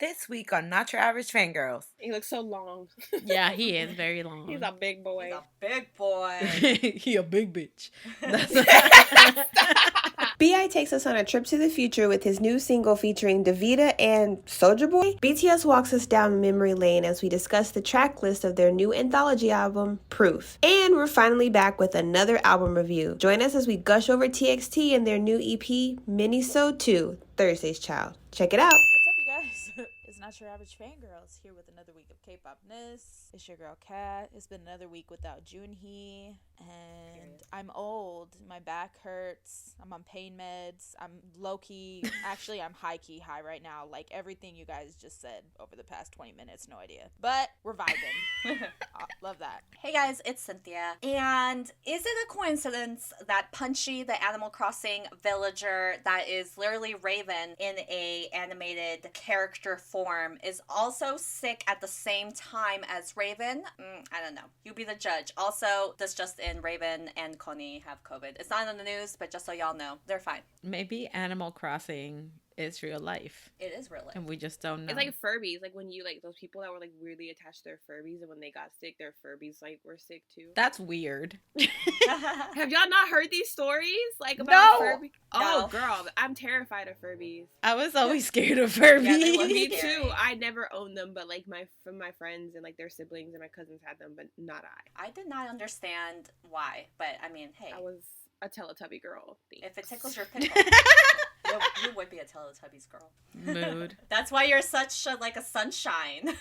This week on Not Your Average Fangirls. He looks so long. Yeah, he is very long. He's a big boy. He's a big boy. He a big bitch. B.I. takes us on a trip to the future with his new single featuring DeVita and Soulja Boy. BTS walks us down memory lane as we discuss the track list of their new anthology album, Proof. And we're finally back with another album review. Join us as we gush over TXT and their new EP, Miniso 2, Thursday's Child. Check it out. What's up, you guys? It's Not Your Average Fangirls here with another week of K-pop-ness. It's your girl Kat. It's been another week without Junhee, and I'm old. My back hurts. I'm on pain meds. I'm low-key, actually I'm high-key high right now. Like everything you guys just said over the past 20 minutes, no idea. But we're vibing. Love that. Hey guys, it's Cynthia. And is it a coincidence that Punchy, the Animal Crossing villager that is literally Raven in a animated character form, is also sick at the same time as Raven? I don't know. You be the judge. Also, this just in, Raven and Connie have COVID. It's not in the news, but just so y'all know, they're fine. Maybe Animal Crossing is real life. It is real life. And we just don't know. It's like Furbies. Like when you, like, those people that were, like, weirdly attached to their Furbies, and when they got sick, their Furbies, like, were sick, too. That's weird. Have y'all not heard these stories? Like, about Furbies? Oh, No. girl. I'm terrified of Furbies. I was always scared of Furbies. Yeah, they look Me scary. too. I never owned them, but, like, my friends and, like, their siblings and my cousins had them, but not I. I did not understand why, but I mean, hey, I was a Teletubby girl. if it tickles your pickle, you would be a Teletubbies girl. Mood. That's why you're such a sunshine.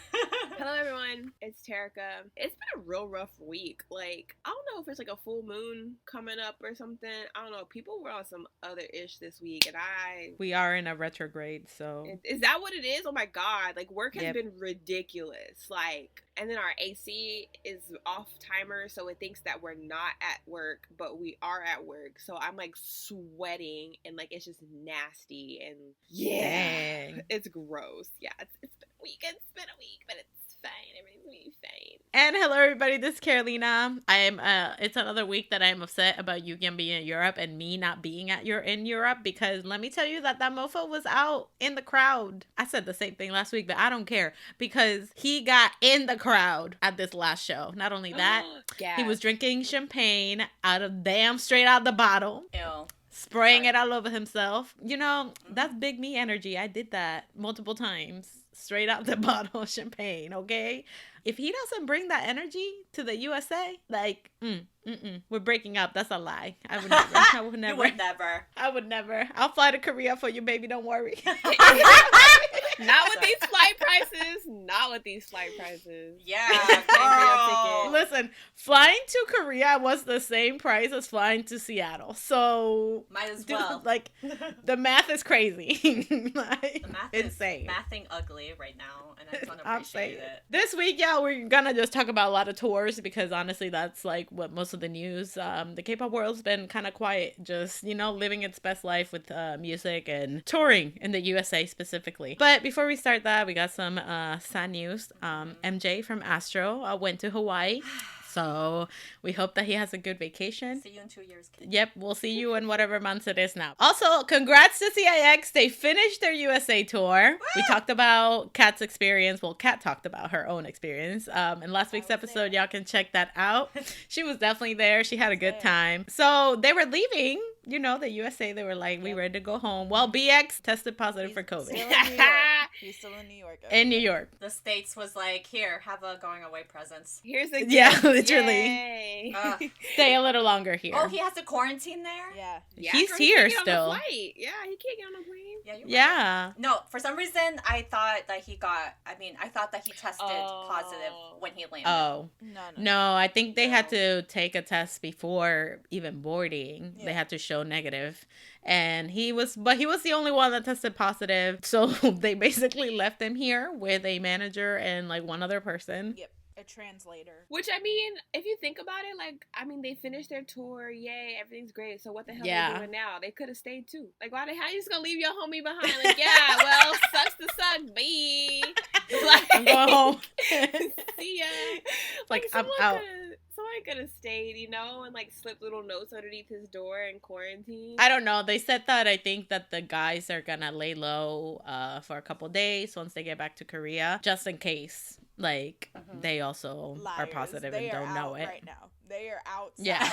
Hello everyone, it's Terica. It's been a real rough week. Like, I don't know if it's like a full moon coming up or something. I don't know. People were on some other ish this week, and We are in a retrograde, so. is that what it is? Oh my god. Like, work has Yep. been ridiculous. Like, and then our AC is off timer, so it thinks that we're not at work, but we are at work. So I'm like sweating, and like it's just nasty, and Dang. it's gross. Yeah, it's been a week. It's been a week, but it's fine. Everything's gonna be fine. And hello everybody, this is Carolina. It's another week that I'm upset about Yugyeom being in Europe and me not being in Europe, because let me tell you that mofo was out in the crowd. I said the same thing last week, but I don't care, because he got in the crowd at this last show. Not only that, he was drinking champagne straight out the bottle. Ew. Spraying it all over himself. You know, that's big me energy. I did that multiple times. Straight out the bottle of champagne, okay? If he doesn't bring that energy to the USA, like, we're breaking up. That's a lie. I would never. I would never. You would never. I would never. I'll fly to Korea for you, baby. Don't worry. Not with these flight prices. Not with these flight prices. Yeah, girl. Listen, flying to Korea was the same price as flying to Seattle. So Might as well. like, the math is crazy. Like, The math insane. is mathing ugly right now, and I just don't I'll appreciate say it. This week, yeah, we're gonna just talk about a lot of tours, because honestly, that's like what most of the news. The K-pop world's been kind of quiet, just, you know, living its best life with music and touring in the USA specifically. But before we start that, we got some sad news. MJ from Astro went to Hawaii. So we hope that he has a good vacation. See you in 2 years, kid. Yep, we'll see you in whatever months it is now. Also, congrats to CIX. They finished their USA tour. Woo! We talked about Kat's experience. Well, Kat talked about her own experience. In last week's episode, y'all can check that out. She was definitely there. She had a good time. So they were leaving, you know, the USA. They were like, we ready to go home. Well, BX tested positive for COVID. He's still in New York. In New York. The States was like, here, have a going away presents. Here's a Yeah, gift. literally. Yay. Stay a little longer here. Oh, he has to quarantine there? Yeah. Yeah, He's girl, here can't get on still. the flight. Yeah, he can't get on a plane. Yeah, you're right. Yeah. No, for some reason, I thought that he tested positive when he landed. Oh. No, I think they had to take a test before even boarding. Yeah. They had to show negative. And he was the only one that tested positive. So they basically left him here with a manager and like one other person. Yep. A translator. Which, I mean, if you think about it, like, I mean, they finished their tour, yay, everything's great, so what the hell are they doing now? They could have stayed too. Like, how you just gonna leave your homie behind? Like, yeah, well, sucks to suck, bye. Like, I'm going home. see ya. Like, I'm someone out. Someone could have stayed, you know, and like slipped little notes underneath his door in quarantine. I don't know. They said that I think that the guys are gonna lay low for a couple days once they get back to Korea, just in case. Like they also are positive They and are don't know out it. right now. They are outside. Yeah.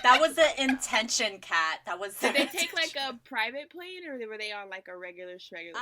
That was the intention, Kat. That was. Did they take like a private plane, or were they on like a regular plane?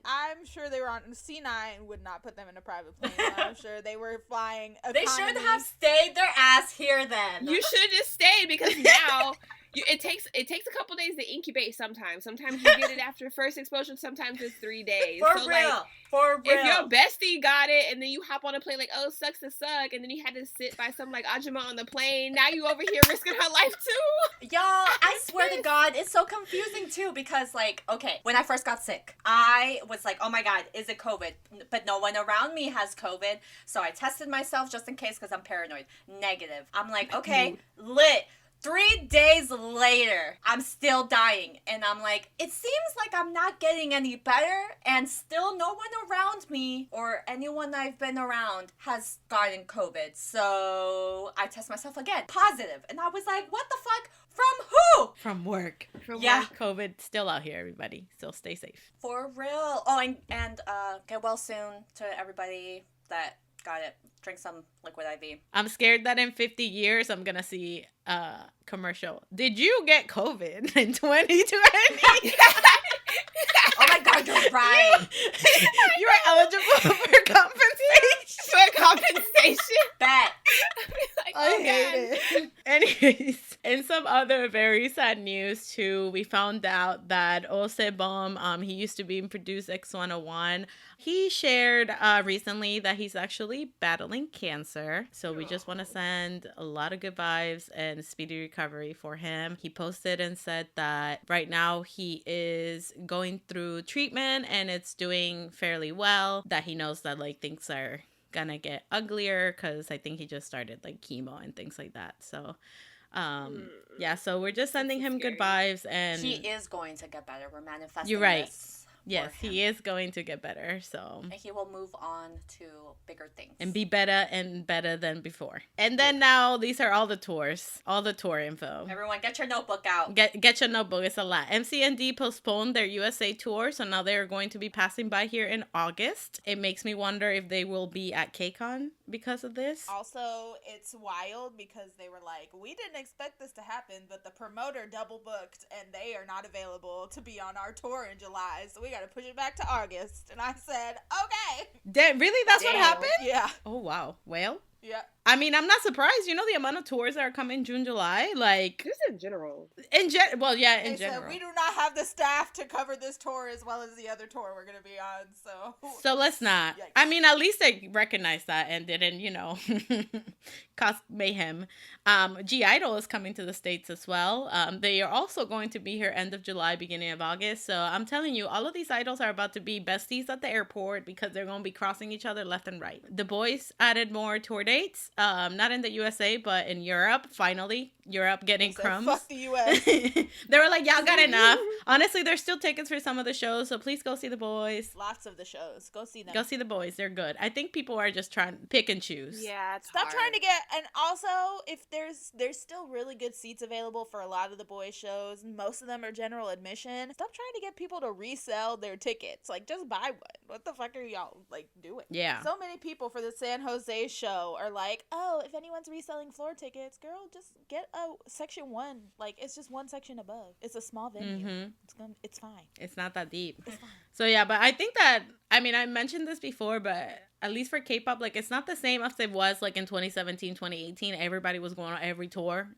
I'm sure they were on C9 would not put them in a private plane. I'm sure they were flying economy. They should have stayed their ass here then. You should have just stayed, because now it takes a couple days to incubate. Sometimes you get it after first exposure. Sometimes it's 3 days. For real. For real. If your bestie got it and then you hop on a plane like, oh, sucks to suck, and then you had to sit by some like Ajima on the plane, now you over here risking her life too. Y'all, I swear to God, it's so confusing too, because like, okay, when I first got sick, I was like, oh my God, is it COVID? But no one around me has COVID, so I tested myself just in case because I'm paranoid. Negative. I'm like, okay, lit. 3 days later, I'm still dying. And I'm like, it seems like I'm not getting any better. And still no one around me or anyone I've been around has gotten COVID. So I test myself again. Positive. And I was like, what the fuck? From who? From work. Yeah. COVID still out here, everybody. Still stay safe. For real. Oh, and get well soon to everybody that got it. Drink some liquid IV. I'm scared that in 50 years I'm gonna see a commercial. Did you get COVID in 2020? Oh my God, you're right. You were eligible for compensation. Bet. Like, I hate it. Anyways, in some other very sad news too, we found out that Saebom, he used to be in Produce X101. He shared recently that he's actually battling cancer. So we just want to send a lot of good vibes and speedy recovery for him. He posted and said that right now he is going through treatment and it's doing fairly well. That he knows that like things are gonna get uglier because I think he just started like chemo and things like that. So yeah, so we're just sending him good vibes, and he is going to get better. We're manifesting. You're right. This. Yes, he is going to get better, so. And he will move on to bigger things. And be better than before. And then now, these are all the tours. All the tour info. Everyone, get your notebook out. Get your notebook. It's a lot. MCND postponed their USA tour, so now they're going to be passing by here in August. It makes me wonder if they will be at KCON because of this. Also, it's wild because they were like, we didn't expect this to happen, but the promoter double booked and they are not available to be on our tour in July, so we got to push it back to August. And I said, okay. Really? That's what happened? Yeah. Oh, wow. Well. Yeah. I mean, I'm not surprised. You know the amount of tours that are coming June, July? Like... Just in general. In general. They said, we do not have the staff to cover this tour as well as the other tour we're going to be on, so... So let's not. Yikes. I mean, at least they recognized that and didn't, you know, cause mayhem. G-Idol is coming to the States as well. They are also going to be here end of July, beginning of August. So I'm telling you, all of these idols are about to be besties at the airport because they're going to be crossing each other left and right. The boys added more tour dates. Not in the USA, but in Europe. Finally, Europe getting crumbs. Fuck the US. They were like, y'all got enough. Honestly, there's still tickets for some of the shows, so please go see the boys. Lots of the shows. Go see them. Go see the boys. They're good. I think people are just trying to pick and choose. Yeah, Stop hard. Trying to get, and also, if there's still really good seats available for a lot of the boys shows, most of them are general admission. Stop trying to get people to resell their tickets. Like, just buy one. What the fuck are y'all, like, doing? Yeah. So many people for the San Jose show are like, oh, if anyone's reselling floor tickets, girl, just get a section 1. Like, it's just one section above. It's a small venue. Mm-hmm. It's fine. It's not that deep. It's fine. So yeah, but I think that, I mean, I mentioned this before, but at least for K-pop, like, it's not the same as it was, like, in 2017, 2018. Everybody was going on every tour.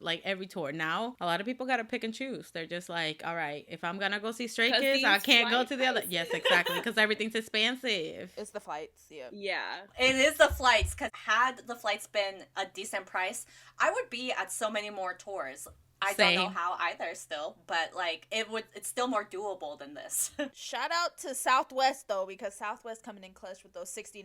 Now, a lot of people got to pick and choose. They're just like, all right, if I'm going to go see Stray Kids, I can't go to the other. Yes, exactly, because everything's expensive. It's the flights, yeah. Yeah. It is the flights, because had the flights been a decent price, I would be at so many more tours. I Same. don't know how either still, but like it's still more doable than this. Shout out to Southwest though, because Southwest coming in clutch with those $69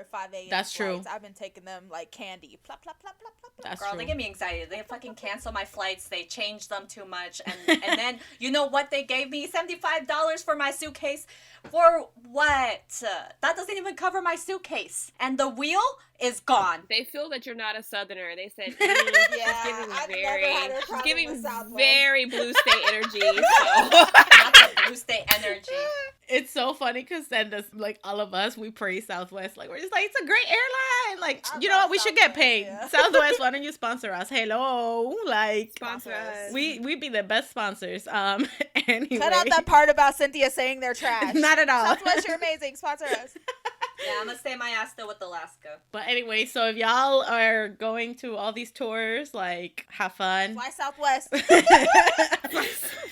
5 a.m. That's true. flights. I've been taking them like candy. Plop, plop, plop, plop, plop, plop. That's Girl, true. they get me anxiety. They fucking cancel my flights. They change them too much. And then, you know what? They gave me $75 for my suitcase. For what? That doesn't even cover my suitcase. And the wheel is gone. They feel that you're not a Southerner. They said, Yeah, she's I've never had a she's problem giving with Southwest. very blue state energy. So. Not the blue state energy. It's so funny because then like all of us, we praise Southwest. Like we're just like, it's a great airline. Like, I you know love what? We should get Southwest, paid. yeah. Southwest, why don't you sponsor us? Hello. Like Sponsor us. we be the best sponsors. Anyway. Cut out that part about Cynthia saying they're trash. Not at all. Southwest, you're amazing. Sponsor us. Yeah, I'm gonna stay my ass still with Alaska. But anyway, so if y'all are going to all these tours, like have fun. Fly Southwest.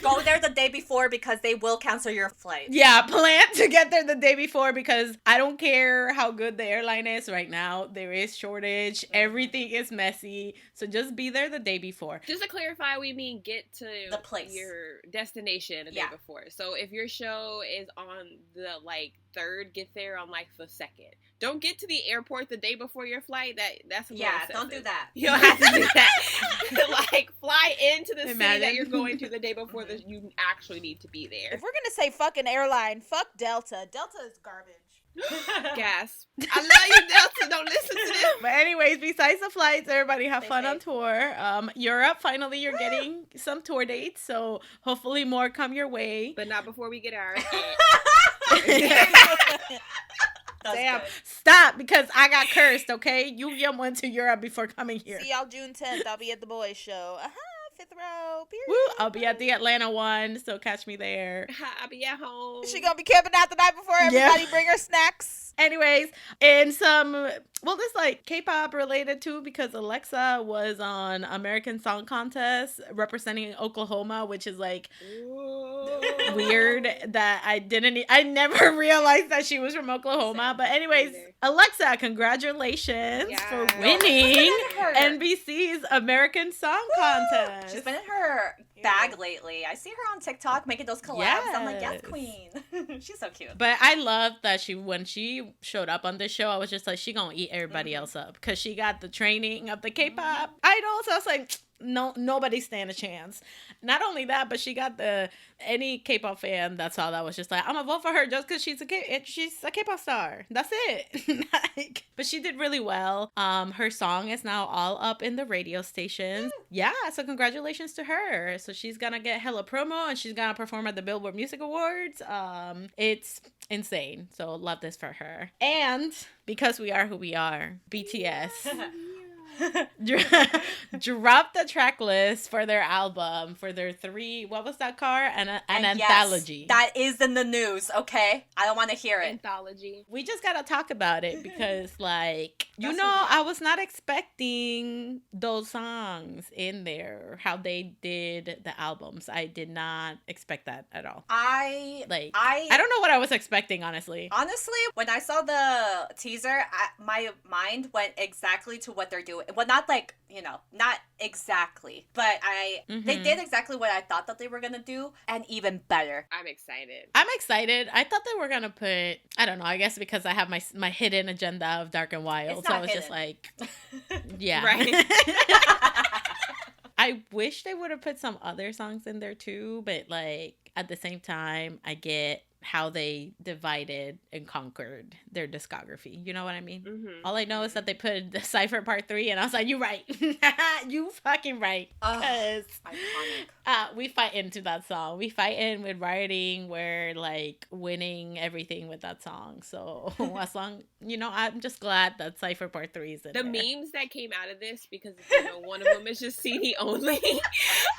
Go there the day before because they will cancel your flight. Yeah, plan to get there the day before because I don't care how good the airline is right now. There is shortage. Everything is messy. So just be there the day before. Just to clarify, we mean get to The place. your destination the day before. So if your show is on the like 3rd, get there on like the 2nd. Don't get to the airport the day before your flight. That's a little Don't do excessive. that. You don't have to do that. Like fly into the city Imagine. that you're going to the day before that you actually need to be there. If we're gonna say fucking airline, fuck Delta. Delta is garbage. Gasp. I love you, Delta. Don't listen to this. But anyways, besides the flights, everybody have Stay fun on safe. tour. Europe, finally you're getting some tour dates. So hopefully more come your way. But not before we get ours. That's Damn, good. stop because I got cursed, okay? You went to Europe before coming here. See y'all June 10th. I'll be at the boys show. 5th row. Period. Woo, I'll be at the Atlanta one, so catch me there. I'll be at home. She gonna be camping out the night before. Everybody Yeah. bring her snacks. Anyways, and some, well, this like K-pop related too because Alexa was on American Song Contest representing Oklahoma, which is like weird that I never realized that she was from Oklahoma. But anyways, Neither. Alexa, congratulations for Yeah. winning Her. NBC's American Song Contest. She's been in her bag lately. I see her on TikTok making those collabs. I'm like, yes, Yes. queen. She's so cute. But I love that when she showed up on this show, I was just like, she gonna eat everybody else up because she got the training of the K-pop idols. So I was like, no, nobody stand a chance. Not only that, but she got any K-pop fan that saw that was just like, I'm gonna vote for her just because she's a K-pop star. That's it. Like, but she did really well. Her song is now all up in the radio stations. Yeah, so congratulations to her. So she's gonna get hella promo and she's gonna perform at the Billboard Music Awards. It's insane. So love this for her. And because we are who we are, BTS. Dropped the track list for their album, for their 3, what was that car? An And yes, anthology. that is in the news, okay? I don't want to hear it. Anthology. We just gotta talk about it because, like, That's I was not expecting those songs in there, how they did the albums. I did not expect that at all. I don't know what I was expecting, honestly. Honestly, when I saw the teaser, my mind went exactly to what they're doing. Well, not like, not exactly, but they did exactly what I thought that they were gonna do, and even better. I'm excited. I thought they were gonna put, I don't know, I guess because I have my hidden agenda of Dark and Wild, It's so I not was just hidden. like, yeah. Right. I wish they would have put some other songs in there too, but like at the same time, I get how they divided and conquered their discography. You know what I mean? Mm-hmm. All I know is that they put the Ciipher Part 3, and I was like, you right. You fucking right. Because Iconic. we fight into that song. We fight in with Rioting. We're like winning everything with that song. So as long, I'm just glad that Ciipher Part 3 is in The there. memes that came out of this, because one of them is just CD only.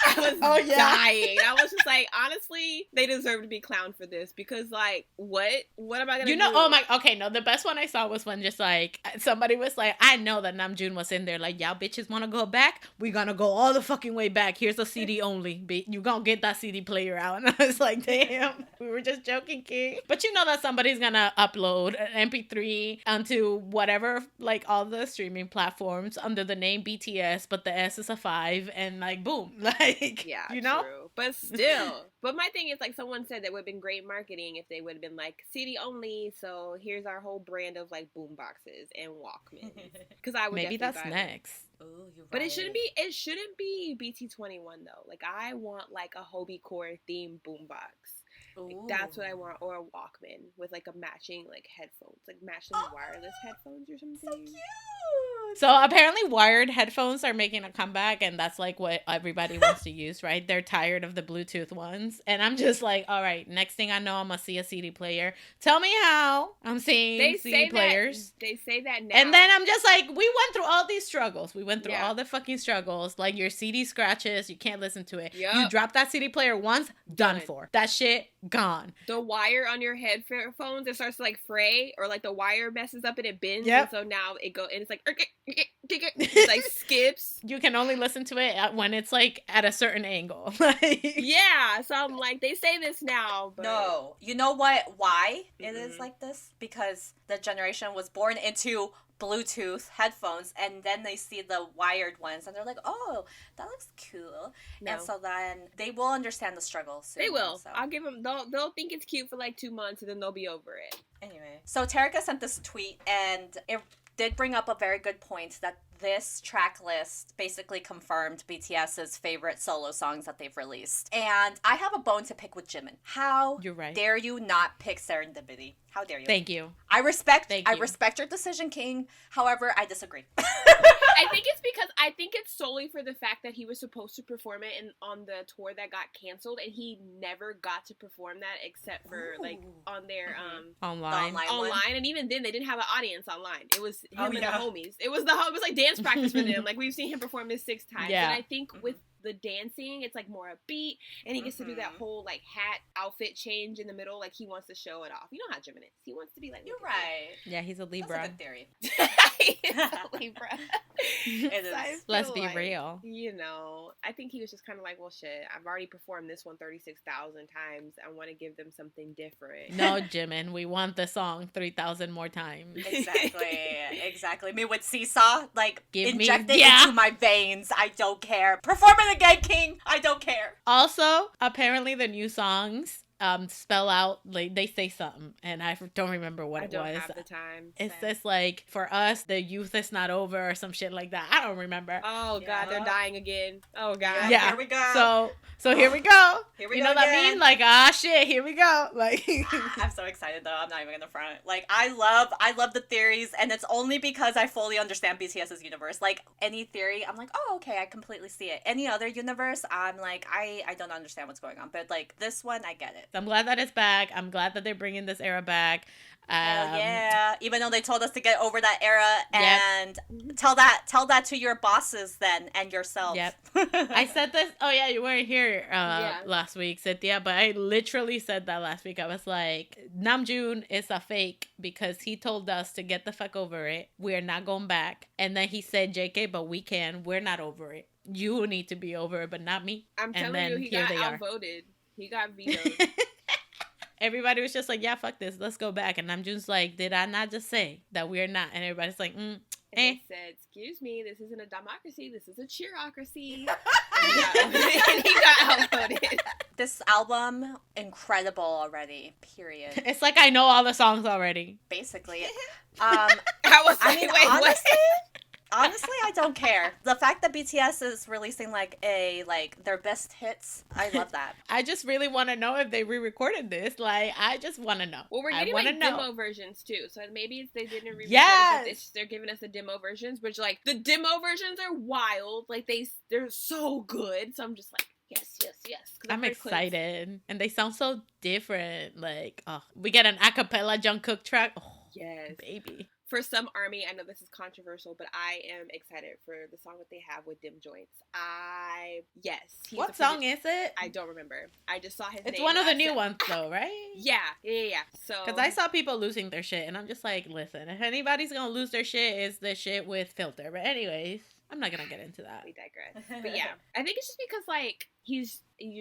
I was Oh, yeah. dying. I was just like, honestly, they deserve to be clowned for this because because like what am I gonna do? Oh my, okay, no, the best one I saw was when just like somebody was like, I know that Namjoon was in there like, y'all bitches want to go back, we gonna go all the fucking way back, here's a CD only, you gonna get that CD player out. And I was like, damn, we were just joking, king. But you know that somebody's gonna upload an MP3 onto whatever, like all the streaming platforms under the name BTS, but the S is a 5, and like boom, like, yeah, you know, true. But still. But my thing is, like, someone said that would have been great marketing if they would have been like CD only, so here's our whole brand of like boom boxes and Walkman. Because I would maybe that's buy next. Ooh, you're right. But it shouldn't be BT21 though. Like, I want like a Hobie Core themed boombox. Like, that's what I want, or a Walkman with like a matching like headphones, like matching wireless headphones or something. So cute. So apparently wired headphones are making a comeback, and that's like what everybody wants to use, right? They're tired of the Bluetooth ones. And I'm just like, all right, next thing I know, I'm gonna see a CD player. Tell me how. I'm seeing CD players. They say that now. And then I'm just like, we went through all these struggles. We went through all the fucking struggles. Like, your CD scratches, you can't listen to it. Yep. You drop that CD player once, done for. That shit, gone. The wire on your headphones, it starts to like fray, or like the wire messes up and it bends. Yep. And so now it goes, and it's like, it like skips. You can only listen to it when it's like at a certain angle. Yeah, so I'm like, they say this now, but No. You know what? Why it is like this? Because the generation was born into Bluetooth headphones, and then they see the wired ones, and they're like, oh, that looks cool. No. And so then they will understand the struggle soon. They will. So. I'll give them. They'll think it's cute for like 2 months, and then they'll be over it. Anyway, so Terika sent this tweet, and it did bring up a very good point that this track list basically confirmed BTS's favorite solo songs that they've released. And I have a bone to pick with Jimin. How You're right. dare you not pick Serendipity? How dare you? Thank you. I respect your decision, King. However, I disagree. I think it's solely for the fact that he was supposed to perform it on the tour that got canceled, and he never got to perform that except for like on their Online. and even then they didn't have an audience online. It was him and the homies. It was like dance practice for them. Like, we've seen him perform this 6 times. Yeah. And I think with the dancing, it's like more upbeat, and he gets to do that whole like hat outfit change in the middle. Like, he wants to show it off. You know how Jimin is. He wants to be like, You're right. Yeah, he's a Libra. That's a good theory. He's a Libra. It is. I Let's feel be like, real. You know, I think he was just kind of like, well, shit, I've already performed this one 36,000 times. I want to give them something different. No, Jimin, we want the song 3,000 more times. Exactly. Me with Seesaw, like, inject it yeah. into my veins. I don't care. Perform it again, King. I don't care. Also, apparently the new songs spell out, like, they say something, and I don't remember what it was. I don't have the time. It's just like, for us, the youth is not over, or some shit like that. I don't remember. Oh God, they're dying again. Oh God. Yeah. Here we go. So here we go. Here we you go know what I mean? Like, shit, here we go. Like, I'm so excited though. I'm not even gonna front. Like, I love the theories, and it's only because I fully understand BTS's universe. Like, any theory, I'm like, oh, okay, I completely see it. Any other universe, I'm like, I don't understand what's going on. But like this one, I get it. I'm glad that it's back. I'm glad that they're bringing this era back. Hell yeah. Even though they told us to get over that era, and tell that to your bosses then, and yourself. Yep. I said this. Oh yeah, you weren't here last week, Cynthia, but I literally said that last week. I was like, Namjoon is a fake because he told us to get the fuck over it. We're not going back. And then he said, JK, but we can. We're not over it. You need to be over it, but not me. I'm telling you, he got outvoted. He got vetoed. Everybody was just like, yeah, fuck this. Let's go back. And I'm just like, did I not just say that we're not? And everybody's like, And they said, excuse me, this isn't a democracy. This is a cheerocracy. and he got outvoted. This album, incredible already, period. It's like I know all the songs already. Basically. I was like, wait, honestly, honestly, I don't care. The fact that BTS is releasing their best hits, I love that. I just really want to know if they re-recorded this. Like, I just want to know. Well, we're getting demo versions too, so maybe if they didn't re-record it, they're giving us the demo versions, which like the demo versions are wild. Like they're so good. So I'm just like, yes. I'm excited, and they sound so different. Like, we get an acapella Jungkook track. Oh, yes, baby. for some ARMY, I know this is controversial, but I am excited for the song that they have with Dim Joints. Yes. What song is it? I don't remember. I just saw his name. It's one of the new ones though, right? Yeah. So because I saw people losing their shit, and I'm just like, listen, if anybody's gonna lose their shit, it's the shit with filter. But anyways, I'm not gonna get into that. We digress. But yeah, I think it's just because like you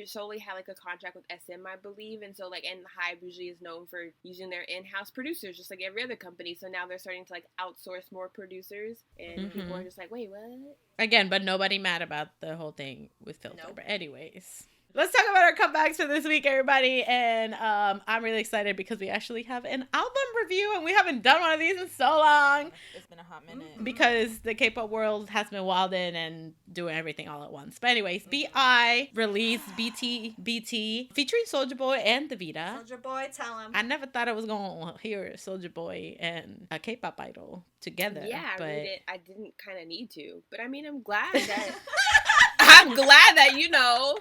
solely had like a contract with SM, I believe, and so like, and Hybe usually is known for using their in-house producers, just like every other company. So now they're starting to like outsource more producers, and people are just like, wait, what? Again, but nobody mad about the whole thing with filter. Nope. But anyways. Let's talk about our comebacks for this week, everybody. And I'm really excited because we actually have an album review, and we haven't done one of these in so long. It's been a hot minute. Because the K-pop world has been wilding and doing everything all at once. But anyways, BI released BTBT featuring Soulja Boy and DeVita. Soulja Boy, tell him. I never thought I was going to hear Soulja Boy and a K-pop idol together. Yeah, but I didn't kind of need to. But I mean, I'm glad that... I'm glad that, you know,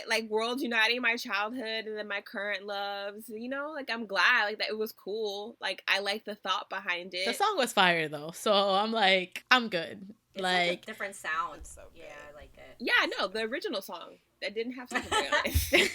like World Uniting my childhood and then my current loves, you know, like I'm glad like that it was cool. Like I like the thought behind it. The song was fire though, so I'm like, I'm good. It's like a different sound. So yeah, I like it. Yeah, no, the original song that didn't have Soulja Boy on it.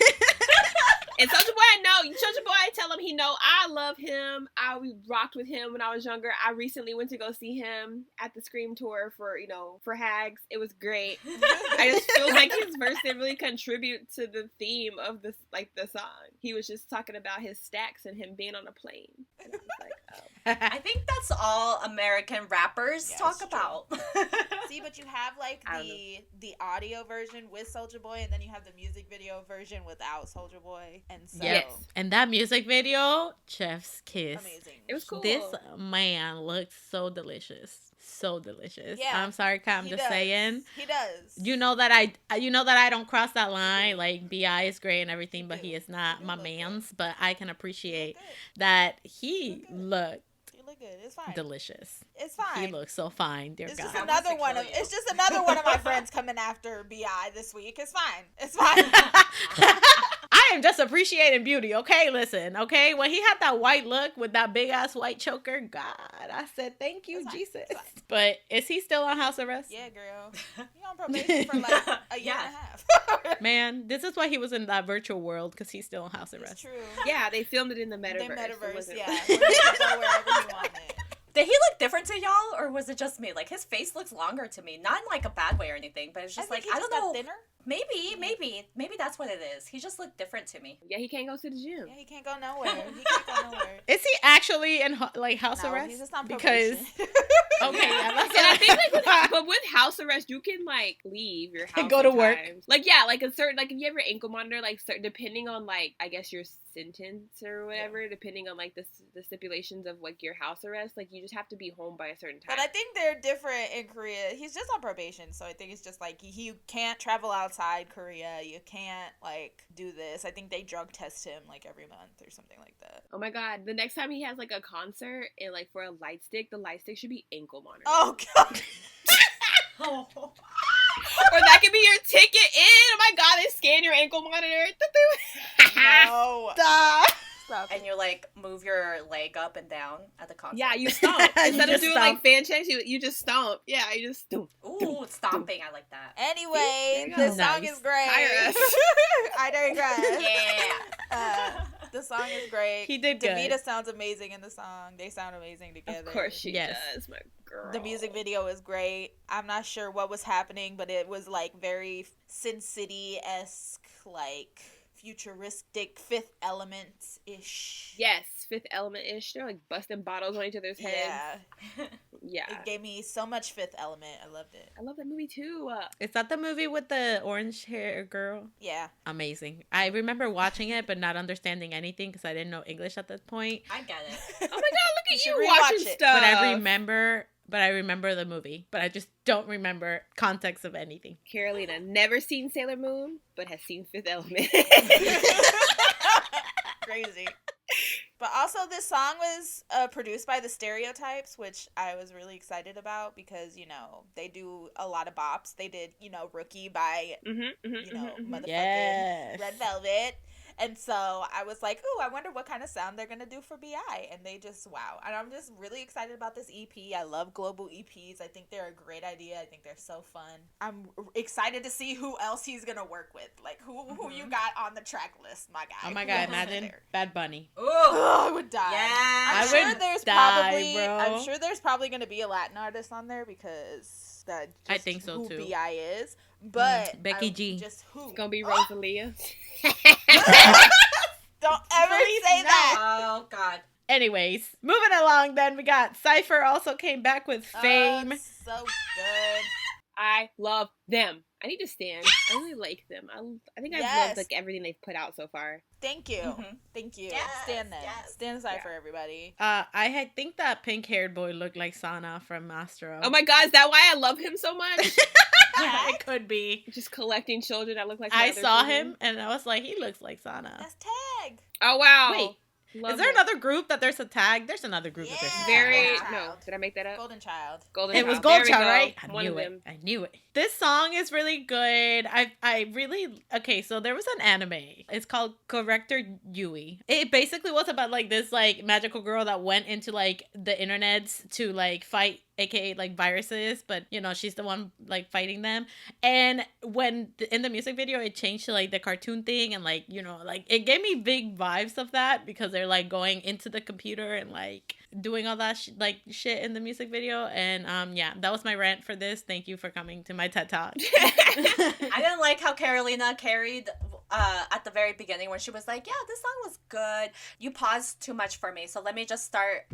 And Soulja Boy, I know. Soulja Boy, I tell him he know I love him. I rocked with him when I was younger. I recently went to go see him at the Scream tour for, you know, for Hags. It was great. I just feel like his verse didn't really contribute to the theme of this, like the song. He was just talking about his stacks and him being on a plane. And I was like, oh. I think that's all American rappers talk about. See, but you have like the audio version with Soulja Boy, and then you have the music video version without Soulja Boy. And so, yes, and that music video, chef's kiss. Amazing. It was cool. This man looks so delicious. So delicious. Yeah, I'm sorry, Kai, I'm just saying. He does. You know that I don't cross that line. Like BI is great and everything, but he is not my man's. But I can appreciate that he looked good. It's fine. Delicious. It's fine. He looks so fine, dear it's God. Just another one of it's just another one of my friends coming after BI this week. It's fine. It's fine. I am just appreciating beauty, okay? Listen, okay? When he had that white look with that big ass white choker, God, I said thank you, Jesus. But is he still on house arrest? Yeah, girl. He on probation for like a year and a half. Man, this is why he was in that virtual world, because he's still on house arrest. It's true. Yeah, they filmed it in the metaverse. Yeah. Where he can go wherever he wanted. Did he look different to y'all, or was it just me? Like, his face looks longer to me. Not in, like, a bad way or anything, but it's just like, I don't know. Thinner? Maybe that's what it is. He just looked different to me. Yeah, he can't go to the gym. Yeah, he can't go nowhere. Is he actually in like house arrest? He's just on because okay, yeah, that's and I think like but with house arrest, you can like leave your house and go to work. Like yeah, like a certain like if you have your ankle monitor, like depending on like I guess your sentence or whatever, depending on like the stipulations of like your house arrest, like you just have to be home by a certain time. But I think they're different in Korea. He's just on probation, so I think it's just like you can't travel outside Korea. You can't like do this. I think they drug test him like every month or something like that. Oh my God! The next time he has like a concert and like for a light stick, the light stick should be ankle monitor. Oh God. Or that could be your ticket in. Oh my God! They scan your ankle monitor. No. Stop. And you like move your leg up and down at the concert. Yeah, you stomp. Instead of doing stomp. like fan checks, you just stomp. Yeah, you just stomp. Ooh, stomping. I like that. Anyway, the song is great. I digress. Yeah. The song is great. He did good. DeVita sounds amazing in the song. They sound amazing together. Of course she does, my girl. The music video is great. I'm not sure what was happening, but it was like very Sin City-esque, like futuristic Fifth Element-ish. Yes, Fifth Element-ish. They're like busting bottles on each other's heads. Yeah. Yeah. It gave me so much Fifth Element. I loved it. I love that movie too. Is that the movie with the orange hair girl? Yeah. Amazing. I remember watching it but not understanding anything because I didn't know English at that point. I get it. Oh my God, look at you rewatch watching it. stuff. But I remember the movie, but I just don't remember context of anything. Carolina, never seen Sailor Moon, but has seen Fifth Element. Crazy. But also this song was produced by The Stereotypes, which I was really excited about because, you know, they do a lot of bops. They did, you know, Rookie by, motherfucking Yes. Red Velvet. And so I was like, ooh, I wonder what kind of sound they're gonna do for BI. And they just, wow. And I'm just really excited about this EP. I love global EPs. I think they're a great idea. I think they're so fun. I'm excited to see who else he's gonna work with. Like, who you got on the track list, my guy. Oh my Who God, else is imagine there? Bad Bunny. Ooh. Oh, I would die. Yeah. I'm I sure would there's die, probably bro. I'm sure there's probably gonna be a Latin artist on there because that just I think so, who too. BI is. But Becky G. Just who? It's gonna be Rosalia. Don't ever say that. Oh God. Anyways, moving along then, we got Ciipher also came back with Fame. Oh, so good. I love them. I need to stand. I really like them. I think I've Yes. loved like everything they've put out so far. Thank you. Mhm. Thank you. Yes, Stand them. yes. Stand Ciipher, everybody. I think that pink-haired boy looked like Sana from Astro. Oh my God, is that why I love him so much? It could be. Just collecting children that look like I other saw children. him and I was like, he looks like Sana. That's Tag. Oh wow. Wait, Love is there it. another group that there's a tag? There's another group that there's a tag. Very Golden no. Child. Did I make that up? Golden Child. Golden It was Child. Gold There we Child, go. right? I One knew of it. them. I knew it. This song is really good. I really okay. So there was an anime. It's called Corrector Yui. It basically was about like this like magical girl that went into like the internets to like fight, aka like viruses, but you know she's the one like fighting them. And when in the music video it changed to like the cartoon thing, and like you know like it gave me big vibes of that because they're like going into the computer and like doing all that shit in the music video. And yeah, that was my rant for this. Thank you for coming to my TED Talk. I didn't like how Carolina carried at the very beginning when she was like, yeah, this song was good. You paused too much for me, so let me just start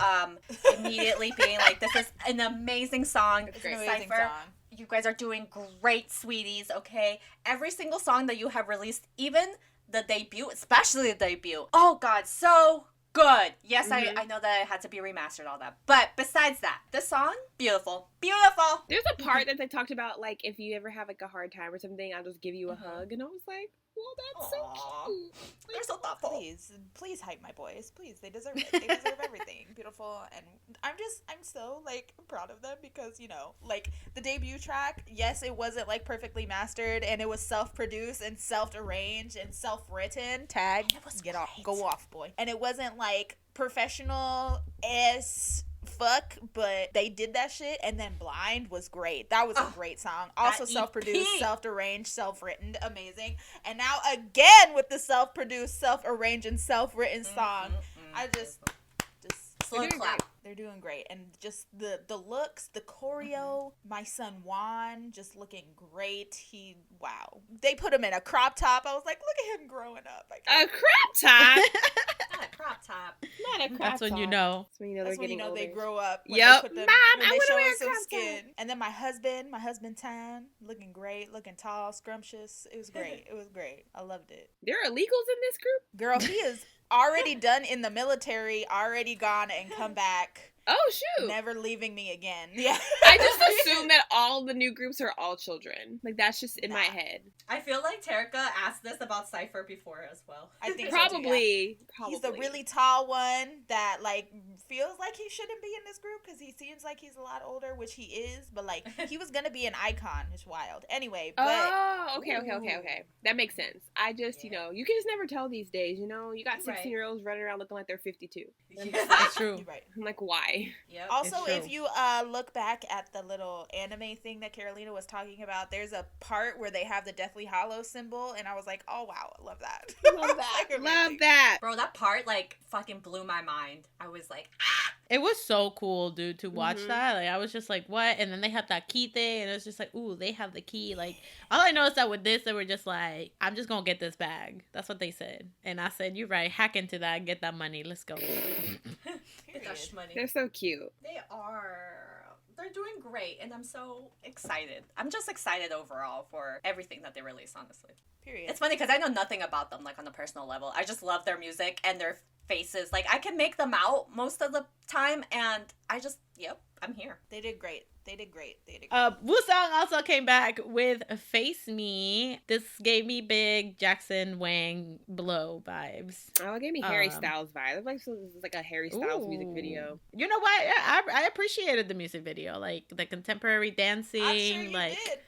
immediately being like, this is an amazing song. It's an amazing Ciipher, song. you guys are doing great, sweeties, okay? Every single song that you have released, even the debut, especially the debut, oh God, so good. Yes, Mhm. I know that it had to be remastered, all that. But besides that, this song, beautiful. Beautiful. There's a part that they talked about, like, if you ever have, like, a hard time or something, I'll just give you a Mhm. hug. And I was like, well, that's Aw. so cute. They're so thoughtful. Please hype my boys. Please, they deserve it. They deserve everything. Beautiful, and I'm so like proud of them because you know, like the debut track. Yes, it wasn't like perfectly mastered, and it was self-produced and self-arranged and self-written. Tag, And it was get off, great. go off, boy. And it wasn't like professional as fuck, but they did that shit. And then Blind was great. That was a great song. Also that self-produced, EP. self-arranged, self-written, amazing. And now again with the self-produced, self-arranged, and self-written song. I just Slow clap. they're doing great. And just the looks, the choreo, my son Juan just looking great. Wow. They put him in a crop top. I was like, look at him growing up. A crop top? Not a crop top. Not a crop That's when top. you know. That's when you know That's they're when you getting know they older. grow up. When Yep. They put them, Mom, when I they wanna show wear us a some crop skin. And then my husband Tan, looking great, looking tall, scrumptious. It was great. It was great. I loved it. There are illegals in this group? Girl, he is already done in the military, already gone and come back, Oh, shoot. never leaving me again. Yeah. I just assume that all the new groups are all children. Like, that's just in my Nah. head. I feel like Terika asked this about Ciipher before as well. I think so, too, Probably. He's the really tall one that like feels like he shouldn't be in this group because he seems like he's a lot older, which he is. But like he was gonna be an icon. It's wild. Anyway, but Oh, okay. That makes sense. I just, you know, you can just never tell these days, you know? You got Right. 16-year-olds running around looking like they're 52. That's true. you're right. I'm like, why? Yep. Also, It's true. if you look back at the little anime thing that Carolina was talking about, there's a part where they have the Deathly Hollow symbol, and I was like, oh wow, I love that. Love that. Like, Love amazing. that. Bro, that part like fucking blew my mind. I was like, It was so cool, dude, to watch Mhm. that. Like, I was just like, what? And then they had that key thing, and it was just like, ooh, they have the key. Like, all I know is that with this, they were just like, I'm just gonna get this bag. That's what they said. And I said, you're right, hack into that, get that money, let's go. get that money. They're so cute. They are. They're doing great, and I'm so excited. I'm just excited overall for everything that they release, honestly. Period. It's funny because I know nothing about them, like, on a personal level. I just love their music and their faces. Like, I can make them out most of the time, and I just, yep, I'm here. They did great. They did great. Woosung also came back with Face Me. This gave me big Jackson Wang Blow vibes. Oh, it gave me Harry Styles vibe. It was like a Harry Styles music Ooh. video. You know what? I appreciated the music video, like the contemporary dancing, I'm sure you like did.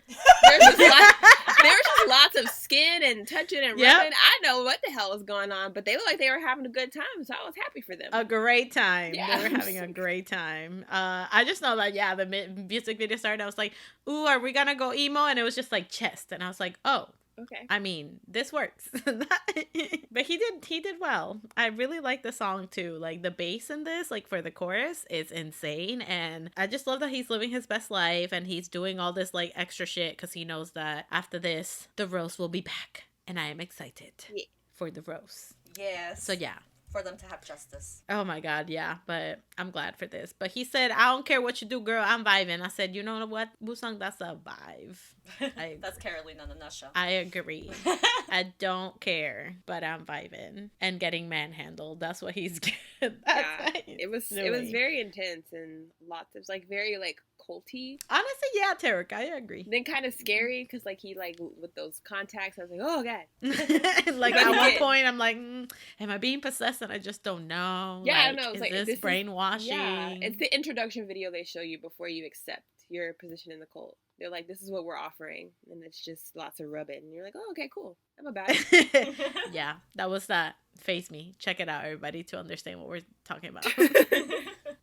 just lots of skin and touching and Yep. rubbing. I know what the hell was going on, but they looked like they were having a good time, so I was happy for them. A great time. Yeah. They were having a great time. I just know that, the music video started. I was like, ooh, are we gonna go emo? And it was just like chest. And I was like, oh, Okay. I mean, this works. But he did well. I really like the song too. Like the bass in this, like for the chorus, is insane. And I just love that he's living his best life and he's doing all this like extra shit because he knows that after this, the roast will be back. And I am excited for the roast. Yes. So yeah. For them to have justice. Oh my God, yeah. But I'm glad for this. But he said, I don't care what you do, girl. I'm vibing. I said, you know what, Woosung, that's a vibe. That's Carolina in a nutshell. I agree. I don't care, but I'm vibing and getting manhandled. That's what he's good. It was very intense and lots of like very like culty. Honestly, yeah, Tarek, I agree. Then kind of scary because like he like with those contacts, I was like, oh God. Like at one point, I'm like, am I being possessed? And I just don't know. Yeah, like, I know. It's like, this brainwashing? Yeah, it's the introduction video they show you before you accept your position in the cult. They're like, this is what we're offering, and it's just lots of rubbing. And you're like, oh, okay, cool. I'm about it. Yeah, that was that. Face Me. Check it out, everybody, to understand what we're talking about.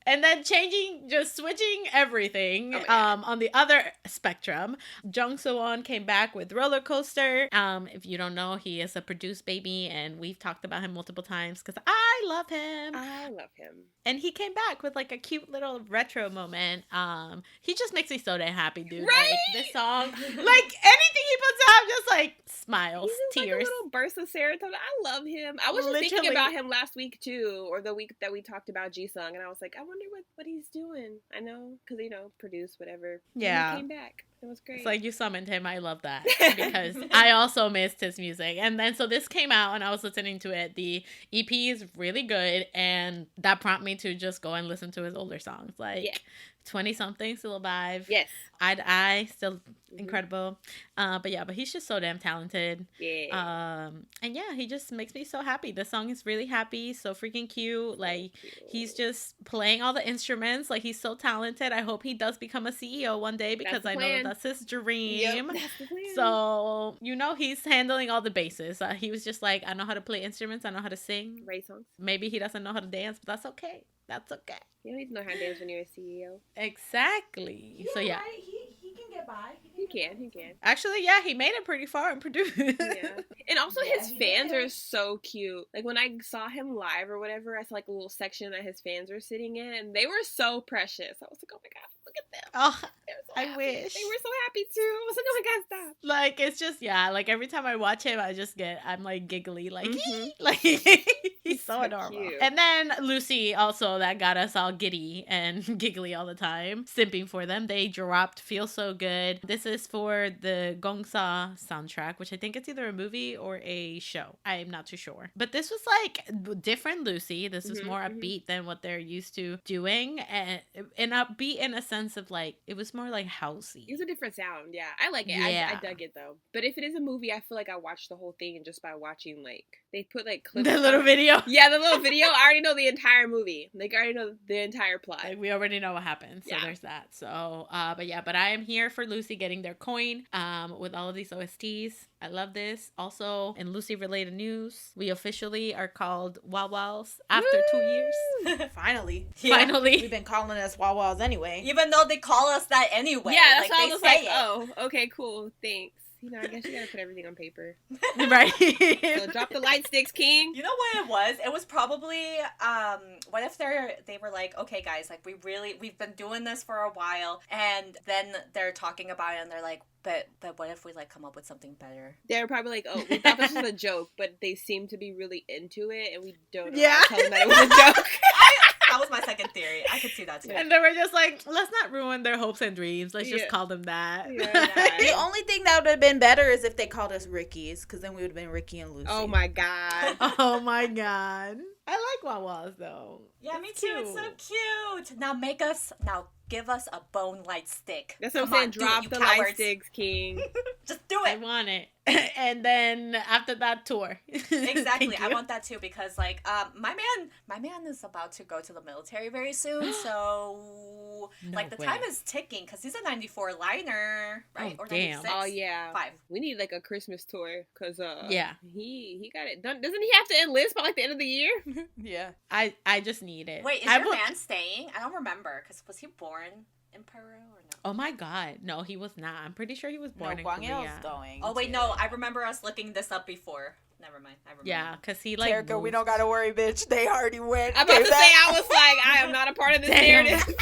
And then switching everything on the other spectrum, Jeong Sewoon came back with Roller Coaster. If you don't know, he is a produced baby, and we've talked about him multiple times because I love him. I love him. And he came back with like a cute little retro moment. He just makes me so damn happy, dude. Right? Like this song, like anything he puts out, I'm just like smiles, He's tears. like a little burst of serotonin. I love him. I was just thinking about him last week too, or the week that we talked about Jisung, and I was like, I wonder what he's doing. I know, because produced whatever. Yeah, and he came back. It was great. It's like you summoned him. I love that because I also missed his music. And then so this came out and I was listening to it. The EP is really good, and that prompted me to just go and listen to his older songs, like 20 something, still alive. Yes. Eye to Eye, still incredible. But he's just so damn talented. Yeah. And yeah, he just makes me so happy. The song is really happy, so freaking cute. Like he's just playing all the instruments. Like he's so talented. I hope he does become a CEO one day because I know that's his dream. Yep, that's the plan. So he's handling all the bases. He was just like, I know how to play instruments. I know how to sing. Write songs. Maybe he doesn't know how to dance, but that's okay. That's okay. You don't need to know how to dance when you're a CEO. Exactly. Yeah, So yeah. right? He can get by. He can. Actually, yeah, he made it pretty far and produced. Yeah. And also Yeah, his he fans did. are so cute. Like when I saw him live or whatever, I saw like a little section that his fans were sitting in, and they were so precious. I was like, oh my God, look at them. Oh, They were so I happy. wish. They were so happy too. I was like, oh my God, stop. Like, it's just, like every time I watch him, I'm like giggly, like, like he's so adorable. cute. And then Lucy also, that got us all giddy and giggly all the time, simping for them. They dropped Feel So Good. This is for the Gongsa soundtrack, which I think it's either a movie or a show. I'm not too sure. But this was like different Lucy. This was more upbeat than what they're used to doing. And upbeat in a sense of like, it was more like housey. It was a different sound. Yeah, I like it. Yeah. I dug it though. But if it is a movie, I feel like I watched the whole thing just by watching like they put like clips. The little video. Yeah, the little video. I already know the entire movie. Like I already know the entire plot. Like, we already know what happens. So there's that. So, but I am here for Lucy getting their coin with all of these OSTs. I love this. Also, in Lucy related news, we officially are called Wawals after 2 years. Finally. Finally. We've been calling us Wawas anyway. Even though they call us that anyway. Yeah, that's like, why I they was say like, it. oh, okay, cool, thanks. I guess you gotta put everything on paper. Right. So drop the light sticks, King. You know what it was? It was probably what if they were like, okay guys, like we've been doing this for a while, and then they're talking about it and they're like, but what if we like come up with something better? They're probably like, oh, we thought this was a joke, but they seem to be really into it, and we don't know Yeah. how to tell them that it was a joke. That was my second theory. I could see that too. And they were just like, let's not ruin their hopes and dreams. Let's just Yeah. call them that. Yeah. The only thing that would have been better is if they called us Rickies, because then we would have been Ricky and Lucy. Oh my God. Oh my God. I like Wawas though. Yeah, me It's too. It's so cute. Now give us a bone light stick. That's what I'm Come saying. on, do it, Drop you the cowards. light sticks, King. Just do I it. want it. And then after that, tour. Exactly. Thank I you. want that too because like my man is about to go to the military very soon, so like the way. time is ticking because he's a 94 liner, right? Oh, Or damn. 96? Oh yeah, 5. we need like a Christmas tour because Yeah. he got it done. Doesn't he have to enlist by like the end of the year? Yeah. I just need it. Wait, is I your will- man staying? I don't remember because was he born in Peru or no? Oh my god. No, he was not. I'm pretty sure he was born in Gwang Il's Korea. going. Oh wait, too. no, I remember us looking this up before. Never mind. I remember. Yeah, because he like Erica, we moved. don't gotta worry, bitch. They already went. I'm about to Came say, back. I was like, I am not a part of this Damn. narrative.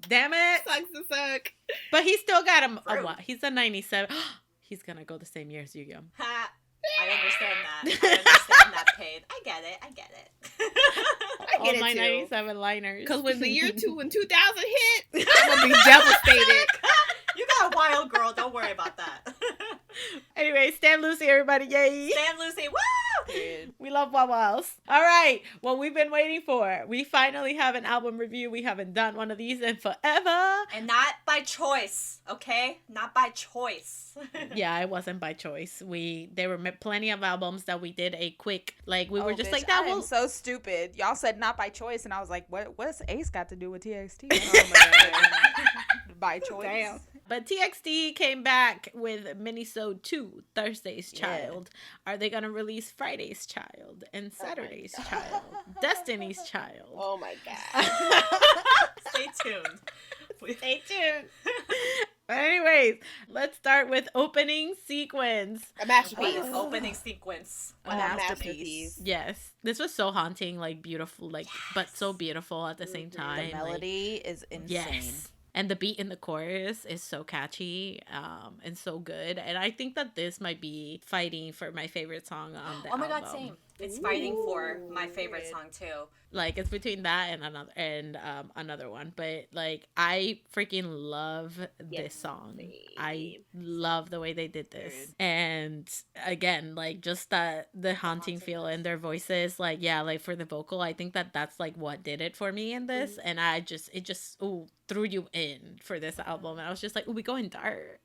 Damn it. Sucks to suck. But he still got a Fruit. what? He's a 97. He's gonna go the same year as Yu-Gi-Oh. Ha, I understand that. I understand that, Paige. I get it. I get it. I All get it my too. 97 liners. Because when 2000 hit, I'm gonna be devastated. You got a wild girl. Don't worry about that. Anyway, Stan Lucy, everybody. Yay. Stan Lucy, woo! Dude. We love Wawas. All right. What we've been waiting for. We finally have an album review. We haven't done one of these in forever. And not by choice, okay? Not by choice. Yeah, it wasn't by choice. There were plenty of albums that we did a quick, like, we were just bitch, like, that I am was so stupid. Y'all said not by choice, and I was like, what's Ace got to do with TXT? By choice. Damn. But TXT came back with Minisode 2, Thursday's Yeah. Child. Are they going to release Friday's Child and Saturday's Child? Destiny's Child. Oh my god. Stay tuned. Stay tuned. But anyways, let's start with opening sequence. A masterpiece. Opening sequence. A masterpiece. Yes. This was so haunting, like beautiful, like but so beautiful at the same time. The melody is insane. Yes. And the beat in the chorus is so catchy, and so good. And I think that this might be fighting for my favorite song on the Oh my album. god, same. It's fighting for my favorite song too. Like it's between that and another one. But like I freaking love this song. I love the way they did this. And again, like just the haunting feel in their voices. Like yeah, like for the vocal, I think that's like what did it for me in this. And it just threw you in for this album. And I was just like, we going dark.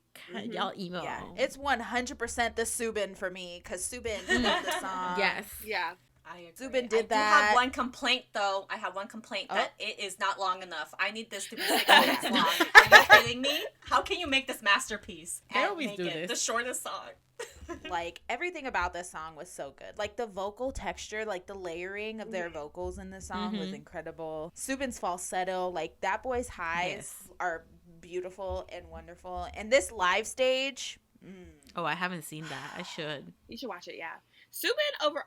Y'all emo. Yeah, it's 100% the Subin for me, because Subin loved the song. Yes. Yeah. I agree. Zubin did I that. have one complaint though. I have one complaint that it is not long enough. I need this to be 6 minutes long. Are you kidding me? How can you make this masterpiece They and always make do it this. the shortest song? Like everything about this song was so good. Like the vocal texture, like the layering of their vocals in the song was incredible. Subin's falsetto, like that boy's highs are beautiful and wonderful. And this live stage, Oh, I haven't seen that. I should. You should watch it, yeah.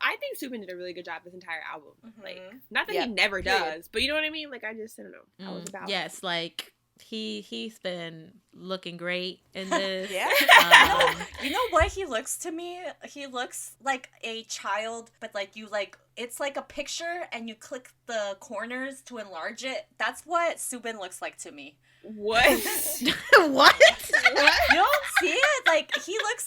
I think Subin did a really good job this entire album. Like, not that Yeah, he never period. does, but you know what I mean? Like, I don't know. How it's about. Yes, like he's been looking great in this. yeah. You know what he looks to me? He looks like a child, but like it's like a picture and you click the corners to enlarge it. That's what Subin looks like to me. What? What? You don't see it? Like he looks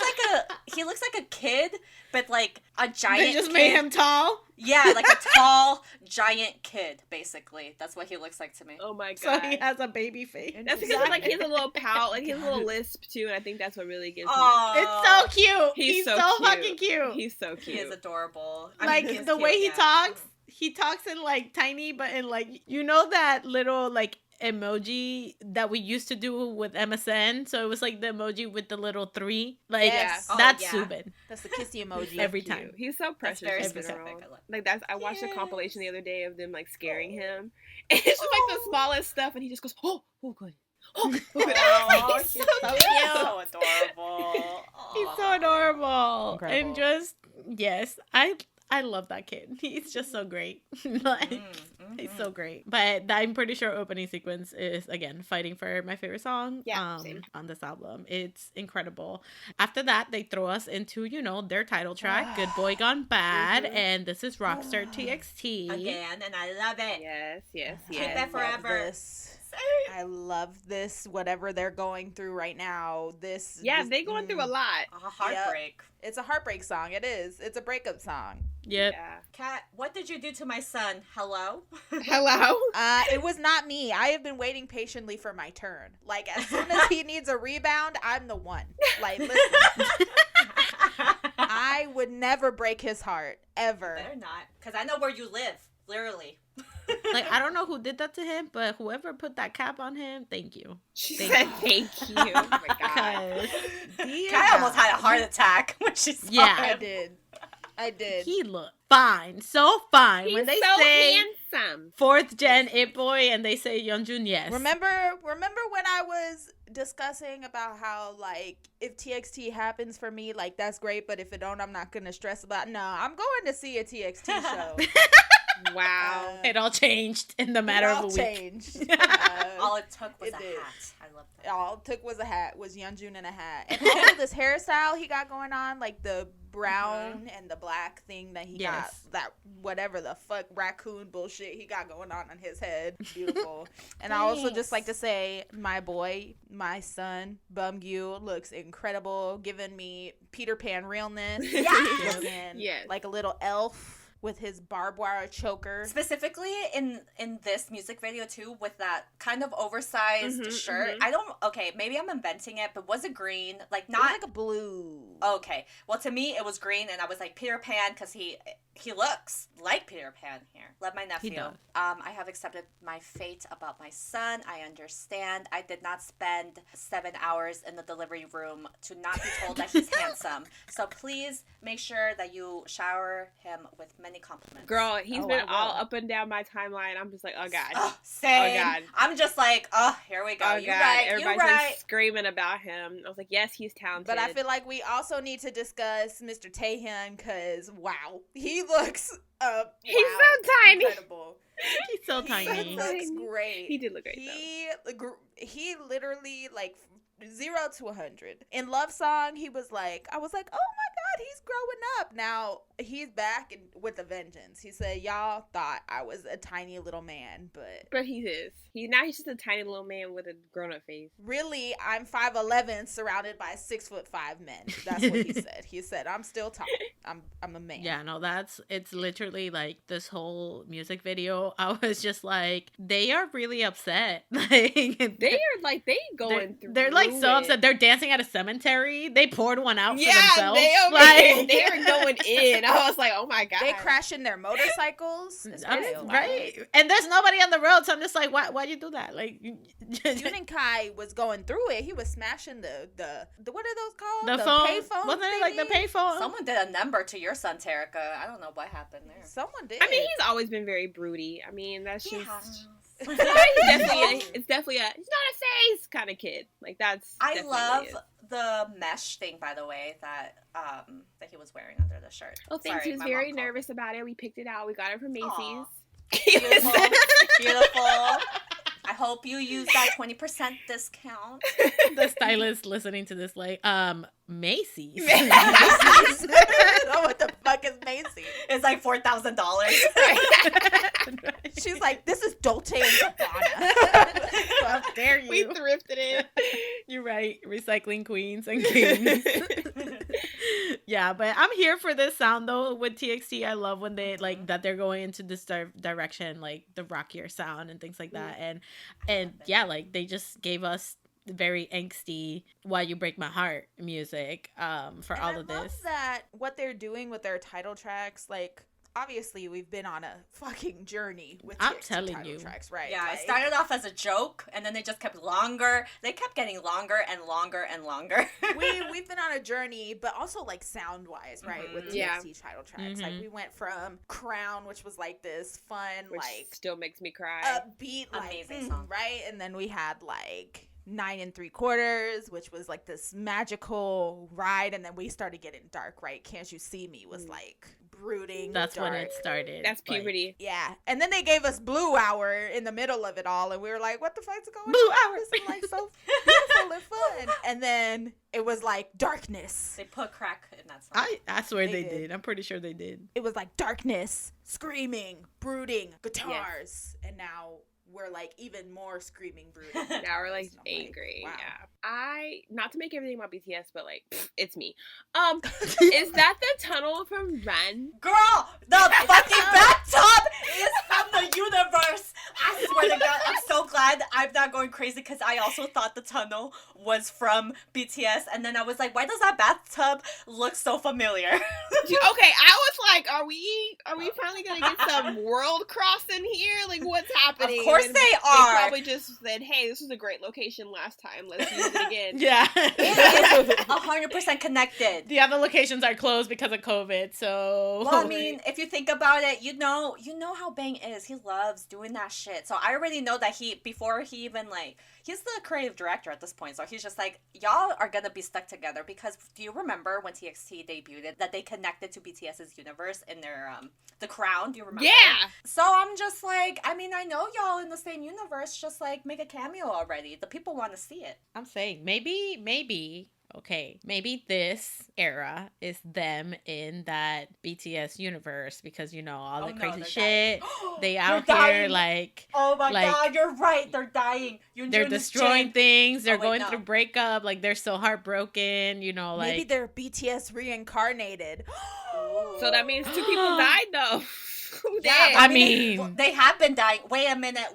like a kid, but like a giant They just kid. made him tall, Yeah, like a tall, giant kid, basically. That's what he looks like to me. Oh my so god. he has a baby face. That's because like he has a little pout, like he has a little lisp too, and I think that's what really gives him. It's so cute. He's so so cute. fucking cute. He's so cute. He is adorable. Like he's the cute, way he yeah. talks, he talks in like tiny, but in like that little like emoji that we used to do with MSN. So it was like the emoji with the little 3. Like Yes. that's Oh, yeah. Subin That's the kissy emoji. every time. He's so precious. very in specific. general. I love Like that's I watched a compilation the other day of them like scaring him. And it's just like the smallest stuff and he just goes, oh good. Oh, good. Oh, He's so he's cute. so adorable. He's so adorable. Incredible. And just yes, I love that kid. He's just so great. Like he's so great. But I'm pretty sure opening sequence is again fighting for my favorite song Same. on this album. It's incredible. After that, they throw us into, their title track, Good Boy Gone Bad, and this is Rockstar TXT. Again, and I love it. Yes. Keep that Love forever. this. I love this. Whatever they're going through right now. This. Yeah, they going through a lot. A heartbreak. It's a heartbreak song. It is. It's a breakup song. Yep. Yeah. Kat, what did you do to my son? Hello? Hello? It was not me. I have been waiting patiently for my turn. Like, as soon as he needs a rebound, I'm the one. Like, listen, I would never break his heart, ever. Better not. Because I know where you live. Literally. Like, I don't know who did that to him, but whoever put that cap on him, thank you. She Thank said you. thank you. Oh my god. I almost had a heart attack when she saw Yeah. him. I did. He looked fine, so fine. He's when they so say handsome. 4th gen It Boy and they say Yeonjun, yes. Remember when I was discussing about how, like, if TXT happens for me, like, that's great, but if it don't, I'm not gonna stress about it. No, I'm going to see a TXT show. Wow. It all changed in the matter of a week. Changed. All it took was It a did. hat. I love that. All it took was a hat, was Yeonjun and a hat. And also this hairstyle he got going on, like the brown and the black thing that he got, that whatever the fuck raccoon bullshit he got going on his head. Beautiful. And I also just like to say, my boy, my son, Bumgyu, looks incredible, giving me Peter Pan realness. Yes! Looking Yes. like a little elf with his barbed wire choker. Specifically in this music video too, with that kind of oversized shirt. I don't. Okay, maybe I'm inventing it, but was it green? Like It not was like a blue. Okay. Well, to me, it was green, and I was like Peter Pan because he looks like Peter Pan here. Love my nephew. does. I have accepted my fate about my son. I understand. I did not spend 7 hours in the delivery room to not be told that he's handsome. So please make sure that you shower him with many compliments. Girl, he's been I will. all up and down my timeline. I'm just like, oh god. Oh, same. Oh, God. I'm just like, oh, here we go. Oh You're god. right. Everybody's You're been right. screaming about him. I was like, yes, he's talented. But I feel like we also need to discuss Mr. Taehyun because, wow, he looks He's so tiny. incredible. He's so tiny. He looks great. He did look great though. He literally, like, 0 to 100. In Love Song, he was like, I was like, oh my god, he's growing up. Now, he's back with a vengeance. He said, y'all thought I was a tiny little man, but He is. He's just a tiny little man with a grown up face. really, I'm 5'11", surrounded by 6'5" men. That's what he said. He said, I'm still tall. I'm a man. Yeah, no, it's literally like this whole music video. I was just like, they are really upset. Like They are like they're like so upset. They're dancing at a cemetery. They poured one out for Yeah, themselves. they are going in. I was like, oh my god. They crashing their motorcycles. It's I wild. right? And there's nobody on the road, so I'm just like, why'd you do that? Like, Jun Kai was going through it. He was smashing the what are those called? the phone, payphone. wasn't it like the payphone? Someone did a number to your son, Terica. I don't know what happened there. Someone did. I mean, he's always been very broody. I mean, that's just. Yes. He's definitely a. He's not a face kind of kid. Like that's. I definitely love what he is. the mesh thing, by the way, that he was wearing under the shirt. Oh, thanks. Sorry, He was my very mom called. nervous about it. We picked it out. We got it from Macy's. Aw. Beautiful. Beautiful. I hope you use that 20% discount. The stylist listening to this, like, Macy's. Oh, what the fuck is Macy? It's like $4,000. She's like, this is Dolce and Gabbana. How dare you? We thrifted it. You're right. Recycling queens and kings. Yeah, but I'm here for this sound though with TXT. I love when they like that they're going into this direction, like the rockier sound and things like that. And yeah, like they just gave us very angsty "Why You Break My Heart" music for all of I love this. that what they're doing with their title tracks, like obviously we've been on a fucking journey with I'm TXT telling title you. tracks, right? Yeah, Like, it started off as a joke, and then they just kept longer. They kept getting longer and longer and longer. we've been on a journey, but also like sound wise, right? With TXT Yeah. title tracks, like we went from Crown, which was like this fun, Which like still makes me cry. upbeat, like Amazing song. right? And then we had like 9 3/4, which was like this magical ride, and then we started getting dark, right? Can't You See Me was like brooding. That's dark. when it started. That's like, puberty. Yeah, and then they gave us Blue Hour in the middle of it all, and we were like, "What the fuck's going Blue on? Hour. This is like so beautiful and fun." And then it was like darkness. They put crack in that song. I swear They they did. did. I'm pretty sure they did. It was like darkness, screaming, brooding, guitars, and now we're like even more screaming, brooding. Now we're like And I'm angry. wow. Yeah. Not to make everything about BTS, but like it's me. Is that the tunnel from Ren? Girl, the fucking bathtub is from the universe. I swear to God, I'm so glad I'm not going crazy because I also thought the tunnel was from BTS, and then I was like, why does that bathtub look so familiar? Okay, I was like, are we finally gonna get some world crossing here? Like, what's happening? Of course And they are. They probably just said, hey, this was a great location last time. Let's use it again. Yeah. It is 100% connected. The other locations are closed because of COVID, so... Well, I mean, if you think about it, you know how Bang is. He loves doing that shit. So I already know that before he even, like, he's the creative director at this point. So he's just like, y'all are gonna be stuck together because do you remember when TXT debuted that they connected to BTS's universe in their, The Crown? Do you remember? Yeah! So I'm just like, I mean, I know y'all in the same universe, just like make a cameo already. The people want to see it. I'm saying, maybe, okay, maybe this era is them in that BTS universe because, you know, all the crazy shit. They out here, like... Oh my like, God, you're right. They're dying. They're destroying things. They're going no. through breakup. Like, they're so heartbroken, you know, like... Maybe they're BTS reincarnated. So that means 2 people died, though. Who did? Yeah, I mean... They have been dying. Wait a minute.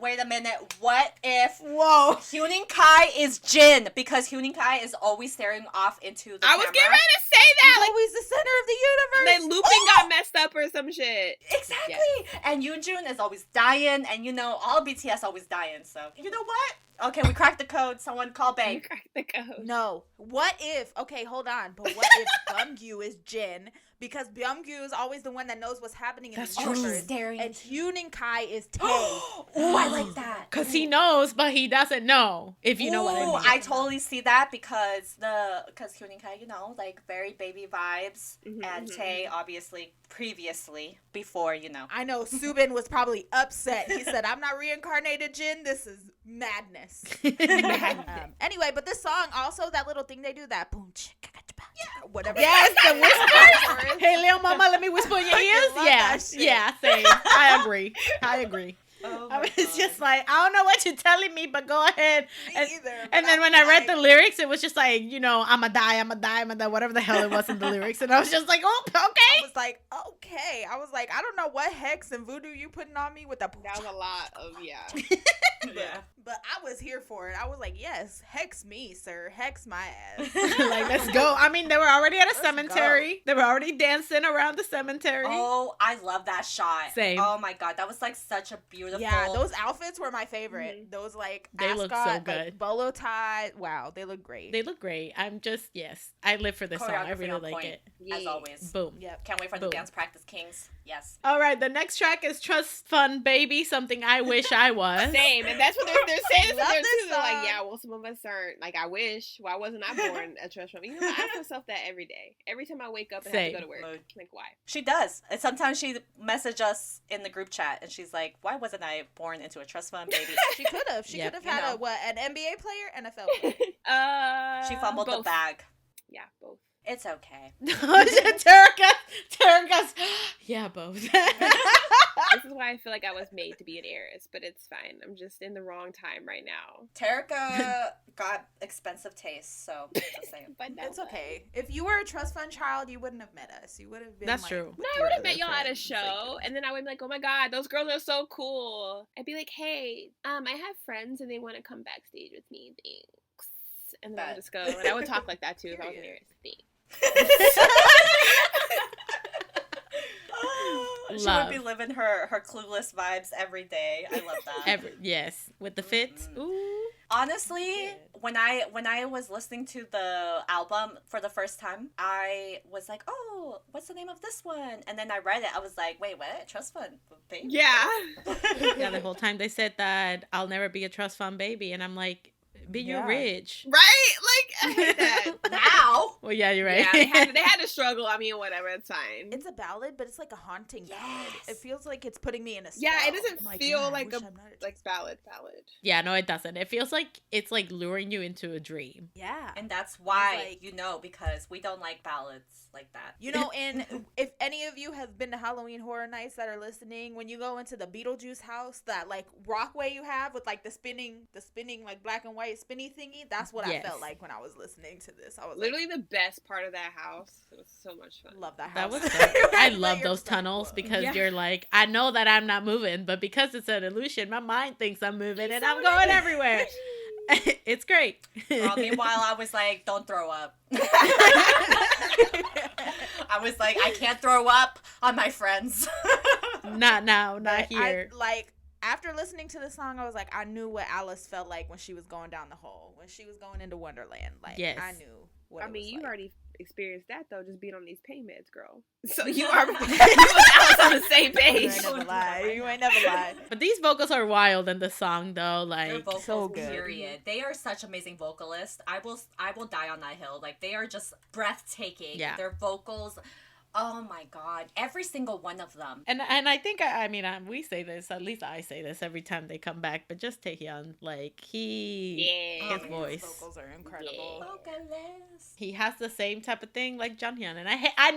What if Whoa. Huening Kai is Jin? Because Huening Kai is always staring off into the I was camera. getting ready to say that. He's always the center of the universe. Then looping got messed up or some shit. Exactly. Yes. And Yoonjun is always dying. And, you know, all BTS always dying. So, you know what? Okay, we cracked the code. Someone call You Bang. cracked the code. No. What if? Okay, hold on. But what if Bumgyu is Jin? Because Bumgyu is always the one that knows what's happening in the universe. Staring. And Huening Kai is Tae. Oh, I like that. Because he knows, but he doesn't know, if you know what I mean. I totally see that because Huening Kai, you know, like very baby vibes, and Tae obviously previously before, you know. I know Subin was probably upset. He said, I'm not reincarnated Jin. This is madness. Anyway, but this song also, that little thing they do, that boom, whatever. Yes, the whispers. Hey, little mama, let me whisper in your ears. Yeah, yeah, same. I agree. Oh I my was God. just like, I don't know what you're telling me, but go ahead. Me either, but And then I when was I read like- the lyrics, it was just like, you know, I'ma die, whatever the hell it was in the lyrics. And I was just like, oh, I okay. was like, okay. I was like, I don't know what hex and voodoo you putting on me with the. That was a lot of, yeah. Yeah. But I was here for it. I was like, yes, hex me, sir. Hex my ass. Like, let's go. I mean, they were already at a Let's cemetery. They were already dancing around the cemetery. Oh, I love that shot. Same. Oh my God, that was like such a beautiful. Yeah, those outfits were my favorite. Those like They look so ascot, good. like, bolo tie. Wow, they look great. They look great. I'm just, yes. I live for this song. I Choreography really on like point, it. as always. Boom. Yep. Can't wait for Boom. the dance practice kings. Yes. All right, the next track is Trust Fund Baby, something I wish I was. Same, and that's what they're saying Love there this too. They're like, song. yeah, well, some of us aren't. Like, I wish. Why wasn't I born a trust fund? You know, I ask myself that every day. Every time I wake up and have to go to work. Like, why? She does. And sometimes she message us in the group chat and she's like, why wasn't I born into a trust fund baby? She could have. She Yep. could You have had know. an NBA player, NFL player. She fumbled the both. bag. Yeah, both. It's okay. Terrakas. Yeah, both. This is why I feel like I was made to be an heiress, but it's fine. I'm just in the wrong time right now. Tarika got expensive taste, so just saying. But no, It's okay. If you were a trust fund child, you wouldn't have met us. You would have been. That's like, true. with No, I your would have other met y'all at a friends. show, Like, and then I would be like, oh my God, those girls are so cool. I'd be like, hey, I have friends and they want to come backstage with me. Thanks. And then I would Bet. just go, and I would talk like that too if I was an Period. heiress. Thanks. She Love. would be living her clueless vibes every day. I love that. Yes, with the fits. Ooh. Honestly, when I was listening to the album for the first time, I was like, "Oh, what's the name of this one?" And then I read it. I was like, "Wait, what? Trust fund baby?" Yeah. Yeah, the whole time they said that I'll never be a trust fund baby, and I'm like, but you're Yeah. rich. Right? Like, I hate that. Now. Well, yeah, you're right. Yeah, they had to struggle. I mean, whatever, it's fine. It's a ballad, but it's like a haunting ballad. Yes. It feels like it's putting me in a spell. Yeah, it doesn't I'm like, feel man, I like wish a I'm not like ballad. Yeah, no, it doesn't. It feels like it's like luring you into a dream. Yeah. And that's why Like- you know, because we don't like ballads like that. You know, and if any of you have been to Halloween Horror Nights that are listening, when you go into the Beetlejuice house, that like walkway you have with like the spinning like black and white white spinny thingy. That's what I Yes. felt like when I was listening to this. I was Literally the best part of that house. It was so much fun. love that house. That was so, I love You're those just like, tunnels whoa. because Yeah. you're like, I know that I'm not moving, but because it's an illusion, my mind thinks I'm moving and so I'm going nice. everywhere. It's great. Well, meanwhile, I was like, don't throw up. I was like, I can't throw up on my friends. Not now, not But here. after listening to the song, I was like, I knew what Alice felt like when she was going down the hole, when she was going into Wonderland. Like, Yes. I knew what I it mean, was you like. already experienced that though, just being on these pain meds, girl. So you are you and Alice on the same You page. ain't never lied. You ain't never lied. But these vocals are wild in the song though. Their Like, vocals, so good. period. They are such amazing vocalists. I will die on that hill. Like, they are just breathtaking. Yeah. Their vocals, oh my god, every single one of them. and I think I mean we say this, at least I say this every time they come back, but just Taehyun, like Yeah. his Oh, voice. Vocals are incredible. Vocalists. He has the same type of thing like Junghyun, and I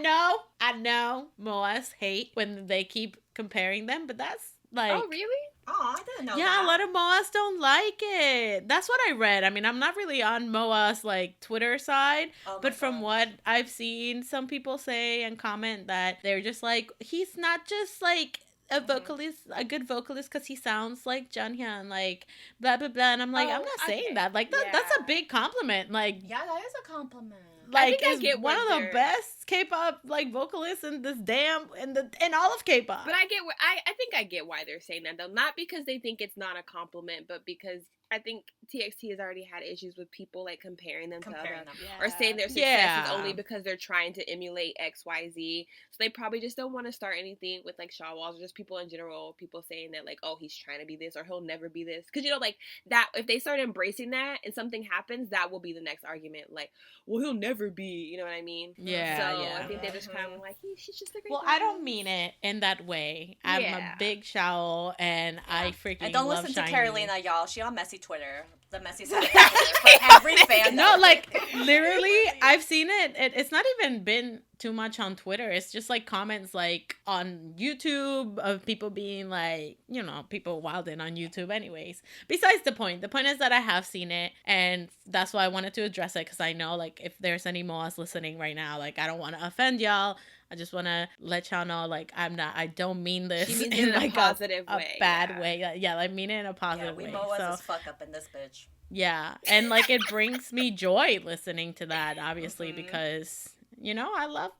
know Moas hate when they keep comparing them, but that's like, Oh really? Oh, I didn't know yeah, that. a lot of Moas don't like it. That's what I read. I mean, I'm not really on Moas like Twitter side, Oh my but from gosh. what I've seen, some people say and comment that they're just like, he's not just like a vocalist, a good vocalist, because he sounds like Junghyun, like blah blah blah. And I'm like, I'm Oh, not saying okay. that. Like that's a Yeah. big compliment. Like Yeah, that is a compliment. like think I is get one what of the they're- best K-pop like vocalists in this in all of K-pop. But I get what I think I get why they're saying that though. Not because they think it's not a compliment, but because I think TXT has already had issues with people like comparing them to Comparing other them. or saying their success Yeah. is only because they're trying to emulate XYZ. So they probably just don't want to start anything with like Shaw Walls or just people in general, people saying that like, oh, he's trying to be this or he'll never be this. Because you know, like that if they start embracing that and something happens, that will be the next argument. Like, well, he'll never be, you know what I mean? Yeah, So yeah. I think they're just kind of like, she's just a great Well, I don't mean it in that way. I'm Yeah. a big Shao, and I freaking And don't love listen to Shiny. Carolina, y'all. She on messy Twitter. The messy side of Twitter for every fan. No, like literally, I've seen it. It's not even been too much on Twitter. It's just like comments like on YouTube of people being like, you know, people wilding on YouTube. Anyways, besides the point. The point is that I have seen it, and that's why I wanted to address it, because I know like if there's any Moas listening right now, like I don't want to offend y'all. I just want to let y'all know, like, I don't mean this She means it in in a like positive a way, bad yeah. way. Yeah, I mean it in a Yeah, positive we way. Moas So as fuck up in this bitch. yeah, and like it brings me joy listening to that, obviously, Mhm. because you know I love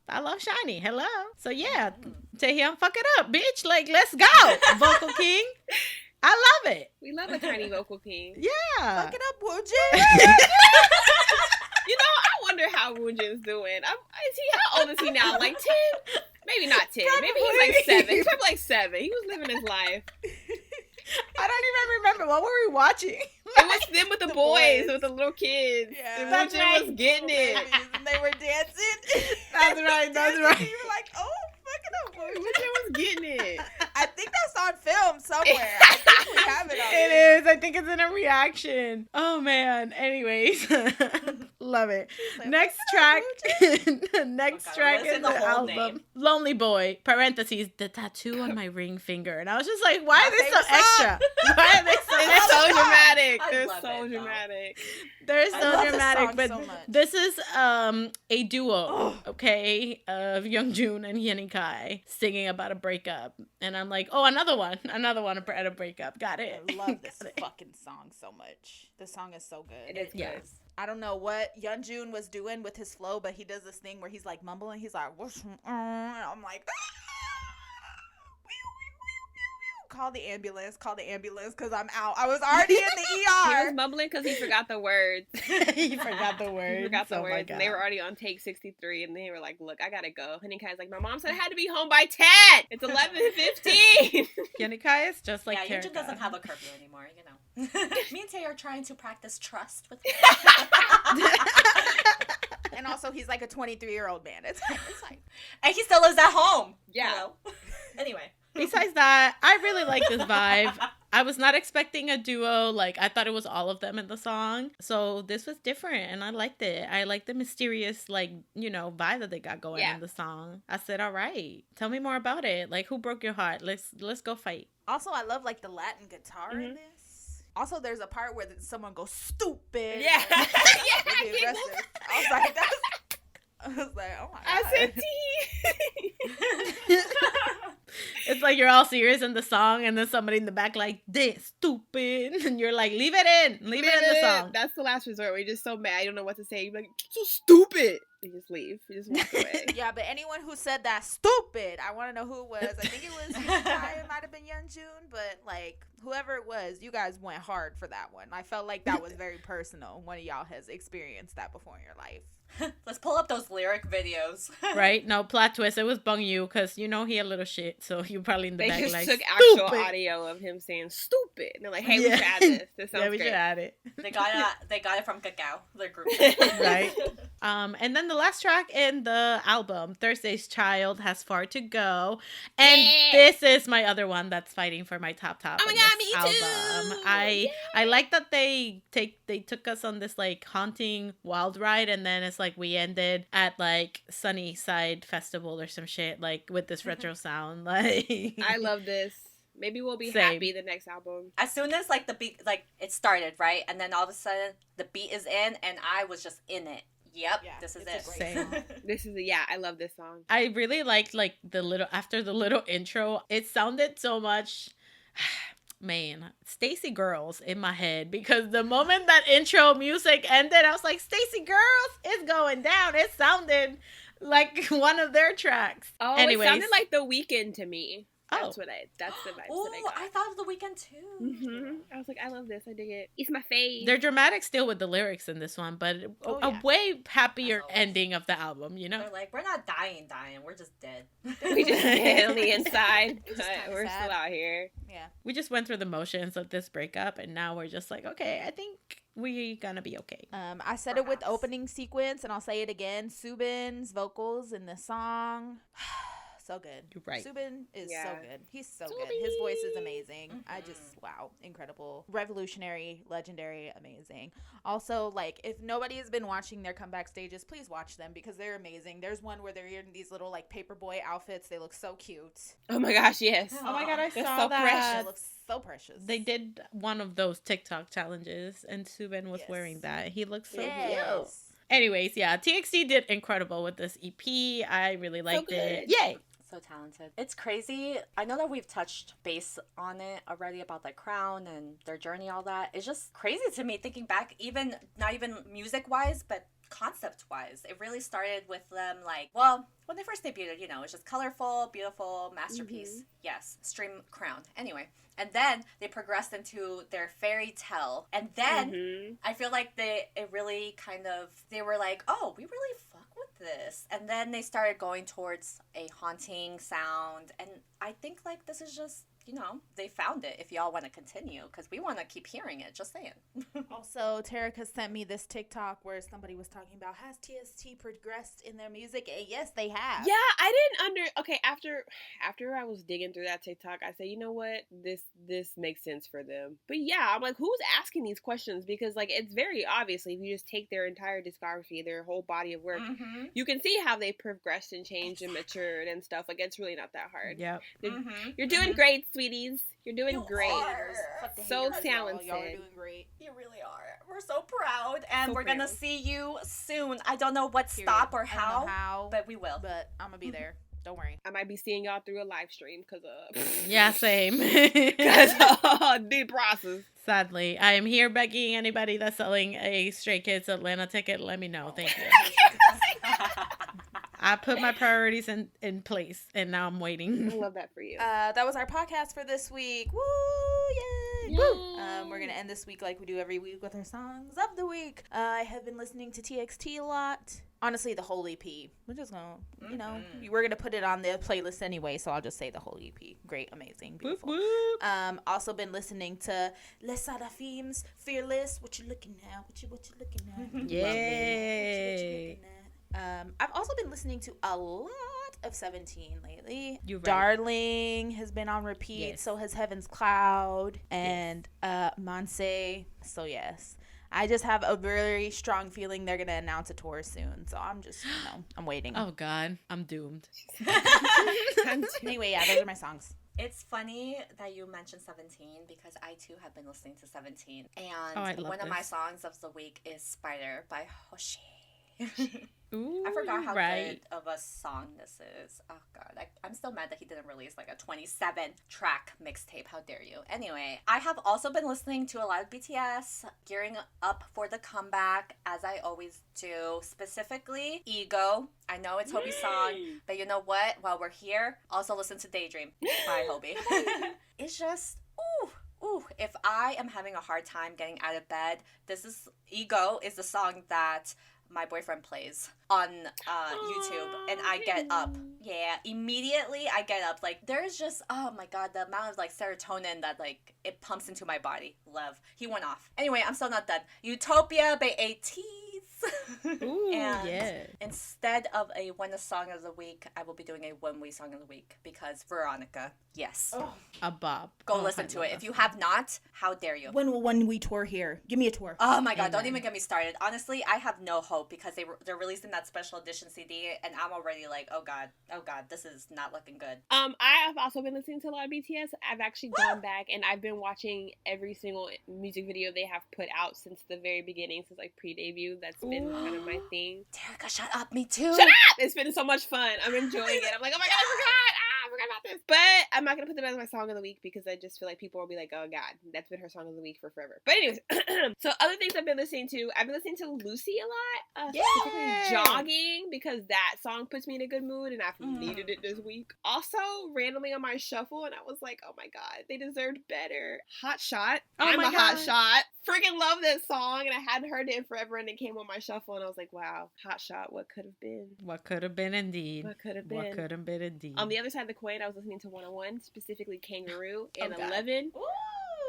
Shiny. Hello, so yeah, Taehyun, fuck it up, bitch. Like, let's go, Vocal King. I love it. We love a tiny vocal king. Yeah. Fuck it up, Woojin. You know, I wonder how Woojin's doing. Is he, how old is he now? Like 10? Maybe not 10. Maybe he's like 7. He's probably like 7. He was living his life. I don't even remember, what were we watching? It was them with the, The boys, boys. with the little kids. Yeah. And That's Woojin right. was getting it. And they were dancing. That's right, that's Dancing, right. and you were like, oh, fuck it up, Woojin. Woojin was getting it. I think that's on film somewhere. I think we have it on It film. is. I think it's in a reaction. Oh man. Anyways, love it. Next track. Next Okay, track listen is the the whole album. name. Lonely Boy. Parentheses. The tattoo on my ring finger, and I was just like, why My are they so favorite song. extra? Why are they so It's extra? so dramatic. I They're love so it, though. dramatic. They're I so love this dramatic, song but so much. this is a duo, okay, of Youngjoon and Hyunin Kai singing about a breakup, and I'm like, oh, another one at a breakup. Got it. I love this Got it. fucking song so much. This song is so good. It is Yeah. good. I don't know what Yeonjun was doing with his flow, but he does this thing where he's like mumbling. He's like, "Whoosh, and I'm like, call the ambulance, because I'm out. I was already in the He was ER. mumbling because he forgot the words. He forgot the words. He forgot the Oh my words. And they God. were already on take 63. And they were like, look, I gotta go. Honey Kai's like, my mom said I had to be home by 10. It's 11:15. Hyunin Kai is just like Yeah, Yunjin Terika. doesn't have a curfew anymore, you know. Me and Tay are trying to practice trust with me. And also, he's like a 23-year-old man. It's like, And he still lives at home. Yeah. Hello? Anyway. Besides that, I really like this vibe. I was not expecting a duo. Like, I thought it was all of them in the song. So this was different, and I liked it. I liked the mysterious, like, you know, vibe that they got going Yeah. in the song. I said, all right, tell me more about it. Like, who broke your heart? Let's go fight. also, I love like the Latin guitar in Mhm. this. Also, there's a part where someone goes stupid. Yeah. Really aggressive. I was like, oh my god. I said T. It's like you're all serious in the song, and then somebody in the back like, "This stupid," and you're like, "Leave it in the song." That's the last resort. We're just so mad. You don't know what to say. You're like, so stupid. You just leave. You just walk away. Yeah, but anyone who said that stupid, I want to know who it was. I think it was it might have been Yeonjun, but like whoever it was, you guys went hard for that one. I felt like that was very personal. One of y'all has experienced that before in your life. Let's pull up those lyric videos. Right? No, plot twist. It was Bong Yu, because you know he a little shit, so you probably in the They back just like, took "Stupid." actual audio of him saying stupid. And they're like, hey, we should add this. This sounds Yeah, we great. should add it. They got it from Kakao, their group. Right. And then the last track in the album, Thursday's Child, has Far to Go, and this is my other one that's fighting for my top. Oh my in God, this me album. too! I like that they took us on this like haunting wild ride, and then it's like we ended at like Sunnyside Festival or some shit, like with this retro sound. Like I love this. Maybe we'll be Same. happy the next album. As soon as like the beat, like it started, right? And then all of a sudden the beat is in and I was just in it. Yep, Yeah, this is it's a it. great song. This is I love this song. I really liked like the little after the little intro. It sounded so much. Man, Stacy Girls in my head, because the moment that intro music ended, I was like, Stacy Girls, it's going down. It sounded like one of their tracks. Oh, Anyways. it sounded like The Weeknd to me. That's Oh. that's the vibes Ooh, that I got. I thought of The Weeknd too. Mm-hmm. I was like, I love this. I dig it. It's my fave. They're dramatic still with the lyrics in this one, but Oh, a yeah. way happier As always. ending of the album, you know? They're like, we're not dying, we're just dead. we just dead on the inside, Just but kinda we're sad. still out here. Yeah. We just went through the motions of this breakup, and now we're just like, okay, I think we gonna be okay. I said it with the Perhaps. opening sequence, and I'll say it again. Subin's vocals in the song, so good. You're right. Subin is so Yeah. good. He's so good. His voice is amazing. I just wow, incredible, revolutionary, legendary, amazing. Also, like if nobody has been watching their comeback stages, please watch them because they're amazing. There's one where they're in these little like paperboy outfits. They look so cute. Oh my gosh, yes. Oh my god, I That's saw so that. precious. It looks so precious. They did one of those TikTok challenges, and Subin was Yes. wearing that. He looks so cute. Yes. Anyways, yeah, TXT did incredible with this EP. I really liked it. good. Yay! So talented. It's crazy. I know that we've touched base on it already about like Crown and their journey, all that. It's just crazy to me thinking back, even not even music wise, but concept wise. It really started with them like, well, when they first debuted, you know, it's just colorful, beautiful, masterpiece. Yes, stream Crown. Anyway. And then they progressed into their fairy tale. And then Mhm. I feel like they were like, oh, we really fuck with this. And then they started going towards a haunting sound. And I think like this is just, you know, they found it if y'all want to continue because we want to keep hearing it. Just saying. Also, Tarek sent me this TikTok where somebody was talking about has TXT progressed in their music, and yes, they have. Yeah, I didn't okay, after I was digging through that TikTok, I said, you know what? This makes sense for them. But yeah, I'm like, who's asking these questions? Because like it's very obviously if you just take their entire discography, their whole body of work, Mm-hmm. you can see how they progressed and changed and matured and stuff. Like it's really not that hard. Yep. You're doing great, sweeties. You're doing You great. are. Fuck the So haters, y'all. talented. Y'all are doing great. You really are. We're so proud. And So we're going to proud. see you soon. I don't know what Period. stop or I don't know how, but we will. but I'm gonna be there. Don't worry. I might be seeing y'all through a live stream because Yeah, same. because the process. Sadly, I am here begging anybody that's selling a Stray Kids Atlanta ticket. Let me know. Thank you. I put my priorities in place, and now I'm I waiting. love that for you. That was our podcast for this week. Woo! Yay! Woo! We're gonna end this week like we do every week with our songs of the week. I have been listening to TXT a lot. Honestly, the whole EP. We're just gonna, you know, we're gonna put it on the playlist anyway. So I'll just say the whole EP. Great, amazing, Whoop, beautiful. whoop. Also been listening to Les Seraphim's Fearless. What you looking at? What you looking at? What you Yay. looking at? I've also been listening to a lot of 17 lately. You're right. Darling has been on repeat. Yes. So has Heaven's Cloud and Manse. So yes, I just have a very strong feeling they're gonna announce a tour soon. So I'm just, I'm waiting. Oh God, I'm doomed. Anyway, yeah, those are my songs. It's funny that you mentioned 17 because I too have been listening to 17. And I love one of my this. songs of the week is Spider by Hoshi. Ooh, I forgot how right. good of a song this is. Oh god, I'm still mad that he didn't release like a 27 track mixtape. How dare you? Anyway, I have also been listening to a lot of BTS, gearing up for the comeback as I always do. Specifically, Ego. I know it's Hobie's song, but you know what? While we're here, also listen to Daydream by Hobie. It's just ooh, if I am having a hard time getting out of bed, Ego is the song that my boyfriend plays on YouTube, and I get up. Yeah, immediately I get up. Like, there's just, oh my god, the amount of like serotonin that like it pumps into my body. Love. He went off. Anyway, I'm still not done. Utopia by ATEEZ. Ooh, and yeah. instead of a When the Song of the Week, I will be doing a When We Song of the Week because Veronica. Yes. A bob. Go listen to it. If you have not, how dare you? When we tour here, give me a tour. Oh my god, don't even get me started. Honestly, I have no hope because they're releasing that special edition CD, and I'm already like, oh god, this is not looking good. I have also been listening to a lot of BTS. I've actually gone back and I've been watching every single music video they have put out since the very beginning, since like pre-debut. That's been kind of my thing. Terica, shut up, me too. Shut up! It's been so much fun. I'm enjoying it. I'm like, oh my god, I forgot about this. But I'm not gonna put them as my song of the week because I just feel like people will be like, oh god, that's been her song of the week for forever. But anyways, so other things I've been listening to Lucy a lot. Specifically Jogging, because that song puts me in a good mood and I've needed it this week. Also, randomly on my shuffle, and I was like, oh my god, they deserved better. Hot Shot. I'm a Hot Shot. Freaking love this song, and I hadn't heard it in forever, and it came on my shuffle, and I was like, wow, Hot Shot, what could have been? What could have been indeed. What could have been? What could have been indeed. On the other side of the coin, I was listening to 101, specifically Kangaroo and 11.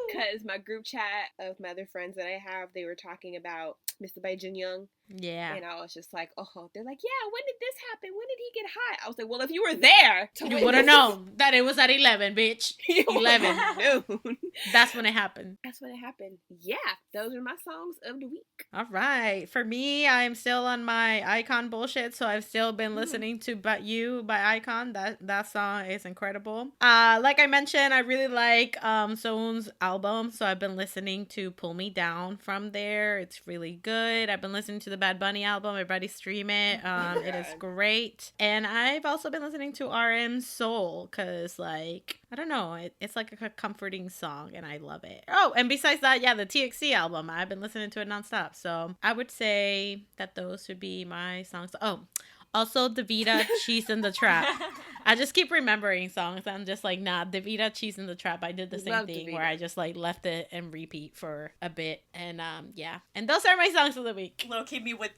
Because my group chat of my other friends that I have, they were talking about Mr. by Jeong. Yeah. And I was just like, oh, they're like, yeah, when did this happen? When did he get hot? I was like, well, if you were there, you would have known that it was at 11, bitch. 11. Noon. That's when it happened. That's when it happened. Yeah, those are my songs of the week. All right. For me, I'm still on my Icon bullshit, so I've still been listening to But You by Icon. That song is incredible. Like I mentioned, I really like Sewoon's album, so I've been listening to Pull Me Down from there. It's really good. I've been listening to the Bad Bunny album. Everybody stream it. It is great. And I've also been listening to RM's Soul because, like, I don't know, it's like a comforting song and I love it. Oh, and besides that, yeah, the TXT album. I've been listening to it nonstop. So I would say that those would be my songs. Oh, also DeVita, Cheese in the Trap. I just keep remembering songs. I'm just like, nah, DeVita, Cheese in the Trap. I did the same thing DeVita. Where I just like left it and repeat for a bit. And yeah. And those are my songs of the week. Low key me with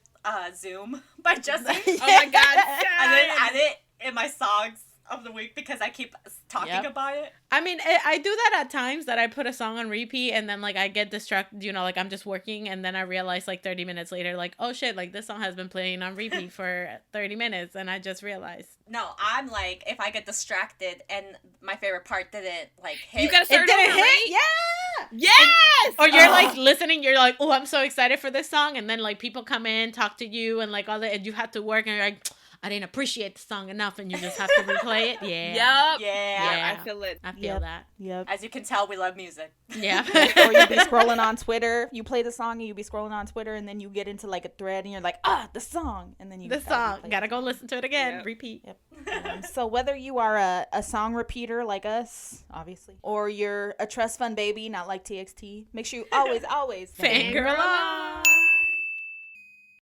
Zoom by Jesse. Oh my god. I didn't add it in my songs of the week because I keep talking about it. I mean, I do that at times that I put a song on repeat and then like I get distracted, you know, like I'm just working and then I realize like 30 minutes later, like, oh shit, like this song has been playing on repeat for 30 minutes and I just realized. No, I'm like, if I get distracted and my favorite part didn't like hit. You gotta start it didn't over, hit? right? Yeah! Yes! Or you're like listening, you're like, oh, I'm so excited for this song. And then like people come in, talk to you and like all that, and you have to work and you're like, I didn't appreciate the song enough and you just have to replay it. Yeah. Yep. Yeah. I feel it. I feel that. Yep. As you can tell, we love music. Yeah. Or you'd be scrolling on Twitter. You play the song and you'd be scrolling on Twitter and then you get into like a thread and you're like, the song. And then you gotta go listen to it again. Yep. Repeat. Yep. So whether you are a song repeater like us, obviously, or you're a trust fund baby, not like TXT, make sure you always fangirl on.